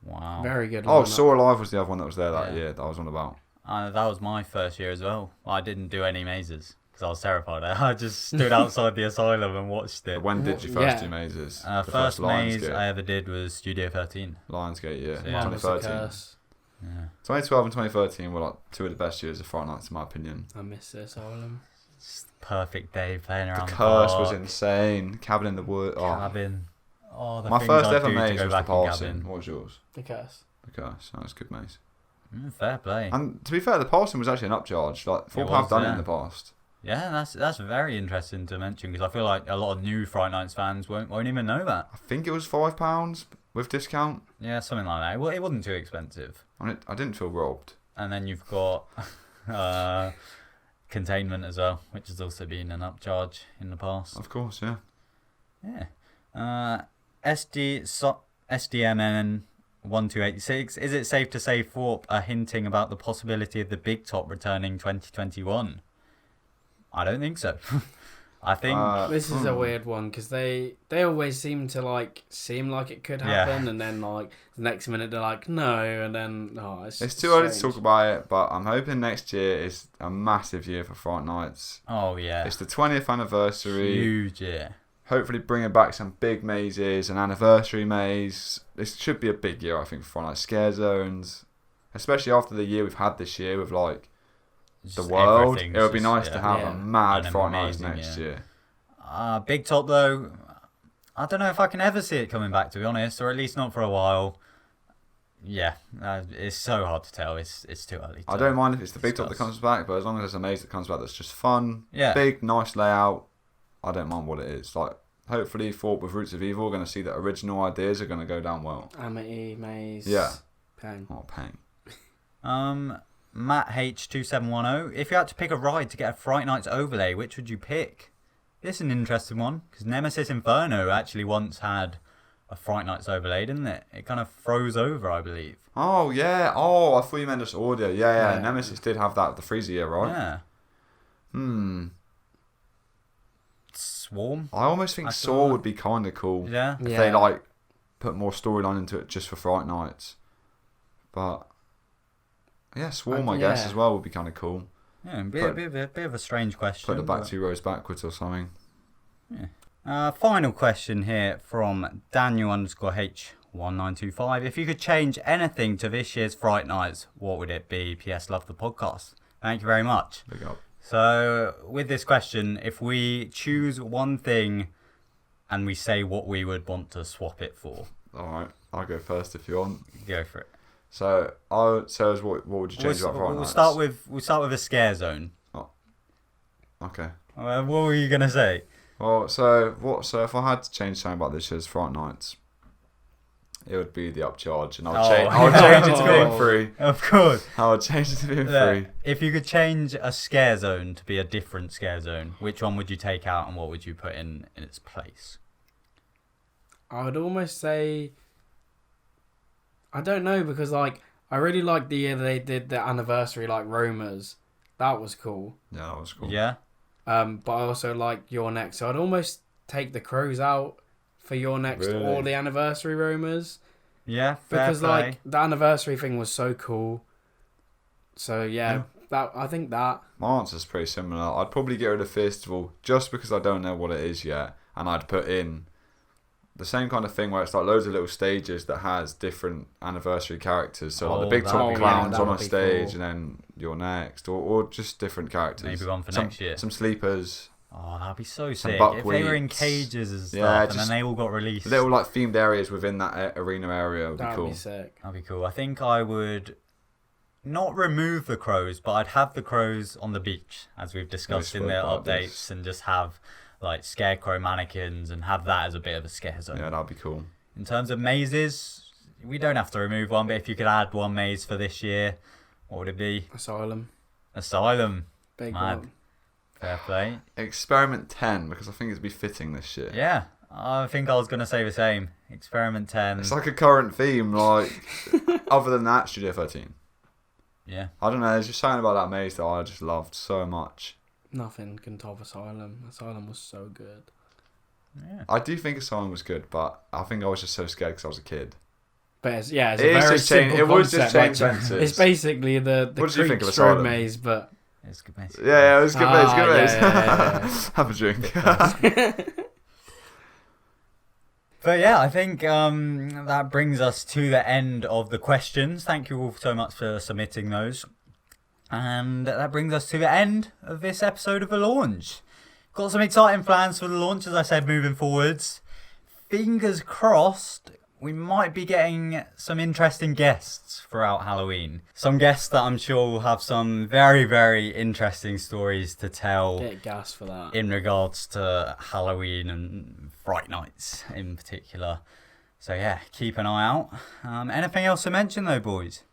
Speaker 2: Wow.
Speaker 4: Very good.
Speaker 3: Oh,
Speaker 4: lineup.
Speaker 3: Saw Alive was the other one that was there that
Speaker 2: Yeah.
Speaker 3: year that I was on about.
Speaker 2: That was my first year as well. I didn't do any mazes because I was terrified. I just stood outside the asylum and watched it.
Speaker 3: But when did you
Speaker 4: Yeah.
Speaker 3: first do mazes? The
Speaker 2: First maze
Speaker 3: Lionsgate.
Speaker 2: I ever did was Studio 13.
Speaker 3: Lionsgate, yeah.
Speaker 2: Yeah.
Speaker 4: Mine was the
Speaker 3: 2013.
Speaker 4: Curse.
Speaker 2: Yeah.
Speaker 3: 2012 and 2013 were like two of the best years of Fright Nights in my opinion.
Speaker 4: I miss the Asylum.
Speaker 2: Perfect day playing
Speaker 3: The
Speaker 2: around
Speaker 3: Curse was
Speaker 2: park,
Speaker 3: insane. Cabin in the Wood. Oh.
Speaker 2: cabin. Oh, the
Speaker 3: My
Speaker 2: things
Speaker 3: first
Speaker 2: I'd
Speaker 3: ever
Speaker 2: do to
Speaker 3: maze
Speaker 2: go
Speaker 3: was the
Speaker 2: back in
Speaker 3: Parsing.
Speaker 2: cabin.
Speaker 3: What was yours?
Speaker 4: The Curse.
Speaker 3: The Curse. That was a good maze.
Speaker 2: Fair play.
Speaker 3: And to be fair, the Parsing was actually an upcharge. Like Thorpe
Speaker 2: was,
Speaker 3: have done it
Speaker 2: yeah.
Speaker 3: in the past.
Speaker 2: Yeah, that's very interesting to mention because I feel like a lot of new Fright Nights fans won't even know that.
Speaker 3: I think it was £5 with discount.
Speaker 2: Yeah, something like that. Well, it wasn't too expensive.
Speaker 3: I didn't feel robbed.
Speaker 2: And then you've got Containment as well, which has also been an upcharge in the past.
Speaker 3: Of course, yeah.
Speaker 2: Yeah. SDMN 1286. Is it safe to say Thorpe are hinting about the possibility of the Big Top returning 2021? I don't think so. I think
Speaker 4: This is a weird one because they always seem to seem like it could
Speaker 2: Yeah.
Speaker 4: happen, and then the next minute they're like no, and then
Speaker 3: It's too early to
Speaker 4: strange.
Speaker 3: talk about it, but I'm hoping next year is a massive year for Fright Nights.
Speaker 2: oh yeah,
Speaker 3: It's the 20th anniversary.
Speaker 2: huge year.
Speaker 3: Hopefully bringing back some big mazes, an anniversary maze. This should be a big year, I think, for Fright Nights. Scare zones. Especially after the year we've had this year with the
Speaker 2: Just
Speaker 3: world. It
Speaker 2: everything's
Speaker 3: would be
Speaker 2: just-
Speaker 3: nice
Speaker 2: yeah.
Speaker 3: to have
Speaker 4: Yeah.
Speaker 3: a mad
Speaker 2: An
Speaker 3: Fright Nights
Speaker 2: amazing
Speaker 3: next
Speaker 2: year.
Speaker 3: year.
Speaker 2: Big Top though, I don't know if I can ever see it coming back, to be honest, or at least not for a while. Yeah, it's so hard to tell. It's too early.
Speaker 3: I don't mind if it's the big top that
Speaker 2: discuss.
Speaker 3: comes back, but as long as there's a maze that comes back that's just fun,
Speaker 2: Yeah.
Speaker 3: big, nice layout, I don't mind what it is. Hopefully, Thorpe with Roots of Evil are going to see that original ideas are going to go down well.
Speaker 4: Amity Maze.
Speaker 3: Yeah.
Speaker 4: Pang.
Speaker 3: Oh, pain.
Speaker 2: Matt H2710. If you had to pick a ride to get a Fright Nights overlay, which would you pick? This is an interesting one because Nemesis Inferno actually once had a Fright Nights overlay, didn't it? It kind of froze over, I believe.
Speaker 3: Oh, yeah. Oh, I thought you meant just audio. Yeah.
Speaker 4: Yeah.
Speaker 3: Nemesis did have that the freezer year, right?
Speaker 2: Yeah. Swarm.
Speaker 3: I almost think
Speaker 2: I
Speaker 3: Saw
Speaker 2: thought-
Speaker 3: would be kind of cool
Speaker 2: Yeah.
Speaker 3: if
Speaker 4: Yeah.
Speaker 3: they put more storyline into it just for Fright Nights. But yeah, Swarm, I guess,
Speaker 4: Yeah.
Speaker 3: as well would be kind of cool.
Speaker 2: Yeah,
Speaker 3: Put-
Speaker 2: bit of a strange question.
Speaker 3: Put the back
Speaker 2: but-
Speaker 3: 2 rows backwards or something.
Speaker 2: Final question here from Daniel _H 1925. If you could change anything to this year's Fright Nights, what would it be? PS, love the podcast. Thank you very much.
Speaker 3: Big up.
Speaker 2: So, with this question, if we choose one thing and we say what we would want to swap it for.
Speaker 3: Alright, I'll go first if you want.
Speaker 2: Go for it.
Speaker 3: So, what would you change about Fright Nights?
Speaker 2: We'll start with a scare zone.
Speaker 3: Oh. Okay.
Speaker 2: What were you going to say?
Speaker 3: Well, so if I had to change something about this year's Fright Nights, it would be the upcharge, and I would change it to being free.
Speaker 2: Of course.
Speaker 3: I would change it to being free.
Speaker 2: If you could change a scare zone to be a different scare zone, which one would you take out and what would you put in its place?
Speaker 4: I would almost say, I don't know, because like I really liked the year they did the anniversary like Romas. That was cool.
Speaker 3: Yeah, that was cool.
Speaker 2: Yeah.
Speaker 4: But I also like Your Next, so I'd almost take the Crows out for Your Next or the anniversary Romas.
Speaker 2: Yeah, fair
Speaker 4: because
Speaker 2: play.
Speaker 4: like the anniversary thing was so cool. So yeah, I think that.
Speaker 3: My answer's pretty similar. I'd probably get rid of Festival just because I don't know what it is yet, and I'd put in the same kind of thing where it's like loads of little stages that has different anniversary characters. So like the big top clowns on a stage, and then Your Next, or just different characters.
Speaker 2: Maybe one for next year.
Speaker 3: Some sleepers.
Speaker 2: Oh, that'd be so sick. If
Speaker 3: buckwheats.
Speaker 2: they were in cages and stuff, and then they all got released.
Speaker 3: Little like themed areas within that arena area would be cool.
Speaker 4: That'd be sick.
Speaker 2: That'd be cool. I think I would not remove the crows, but I'd have the crows on the beach, as we've discussed in the updates, and just have like scarecrow mannequins and have that as a bit of a scare zone.
Speaker 3: Yeah, that'd be cool.
Speaker 2: In terms of mazes, we don't have to remove one, but if you could add one maze for this year, what would it be?
Speaker 4: Asylum.
Speaker 2: Mad.
Speaker 4: Big one.
Speaker 2: Fair play.
Speaker 3: Experiment 10, because I think it'd be fitting this year.
Speaker 2: Yeah, I think I was going to say the same. Experiment 10.
Speaker 3: It's like a current theme, like, other than that, Studio 13.
Speaker 2: Yeah.
Speaker 3: I don't know, there's just something about that maze that I just loved so much.
Speaker 4: Nothing can top Asylum. Asylum was so good.
Speaker 2: Yeah.
Speaker 3: I do think Asylum was good, but I think I was just so scared because I was a kid.
Speaker 4: But it's a very simple
Speaker 3: It was just
Speaker 4: concept.
Speaker 3: change fences.
Speaker 4: It's basically the
Speaker 3: What did you think of
Speaker 4: Creek Strobe
Speaker 3: Asylum?
Speaker 4: maze, but
Speaker 2: It's a good maze.
Speaker 3: Yeah, it was good maze, good maze.
Speaker 4: yeah.
Speaker 3: Have a drink.
Speaker 2: But yeah, I think that brings us to the end of the questions. Thank you all so much for submitting those. And that brings us to the end of this episode of The Launch. Got some exciting plans for the launch, as I said, moving forwards. Fingers crossed, we might be getting some interesting guests throughout Halloween. Some guests that I'm sure will have some very, very interesting stories to tell.
Speaker 4: get gas for that.
Speaker 2: In regards to Halloween and Fright Nights in particular. So yeah, keep an eye out. Anything else to mention though, boys?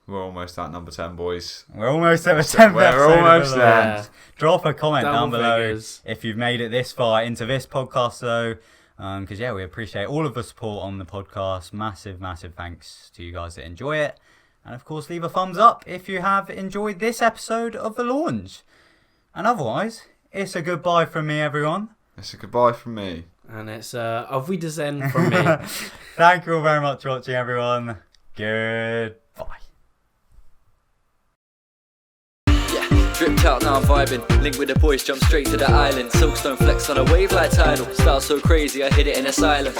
Speaker 3: We're almost at number 10, boys.
Speaker 2: We're almost at the 10th
Speaker 3: We're
Speaker 2: episode.
Speaker 3: almost
Speaker 2: of
Speaker 3: there.
Speaker 2: the Drop a comment
Speaker 4: Double
Speaker 2: down below
Speaker 4: figures.
Speaker 2: if you've made it this far into this podcast though. Because yeah, we appreciate all of the support on the podcast. Massive, massive thanks to you guys that enjoy it. And of course, leave a thumbs up if you have enjoyed this episode of The Launch. And otherwise, it's a goodbye from me, everyone.
Speaker 3: It's a goodbye from me.
Speaker 4: And it's auf Wiedersehen from me.
Speaker 2: Thank you all very much for watching, everyone. Goodbye.
Speaker 6: Dripped out, now I'm vibing. Link with the boys, jump straight to the island. Silkstone flex on a wave like tidal. Style so crazy, I hit it in a silence.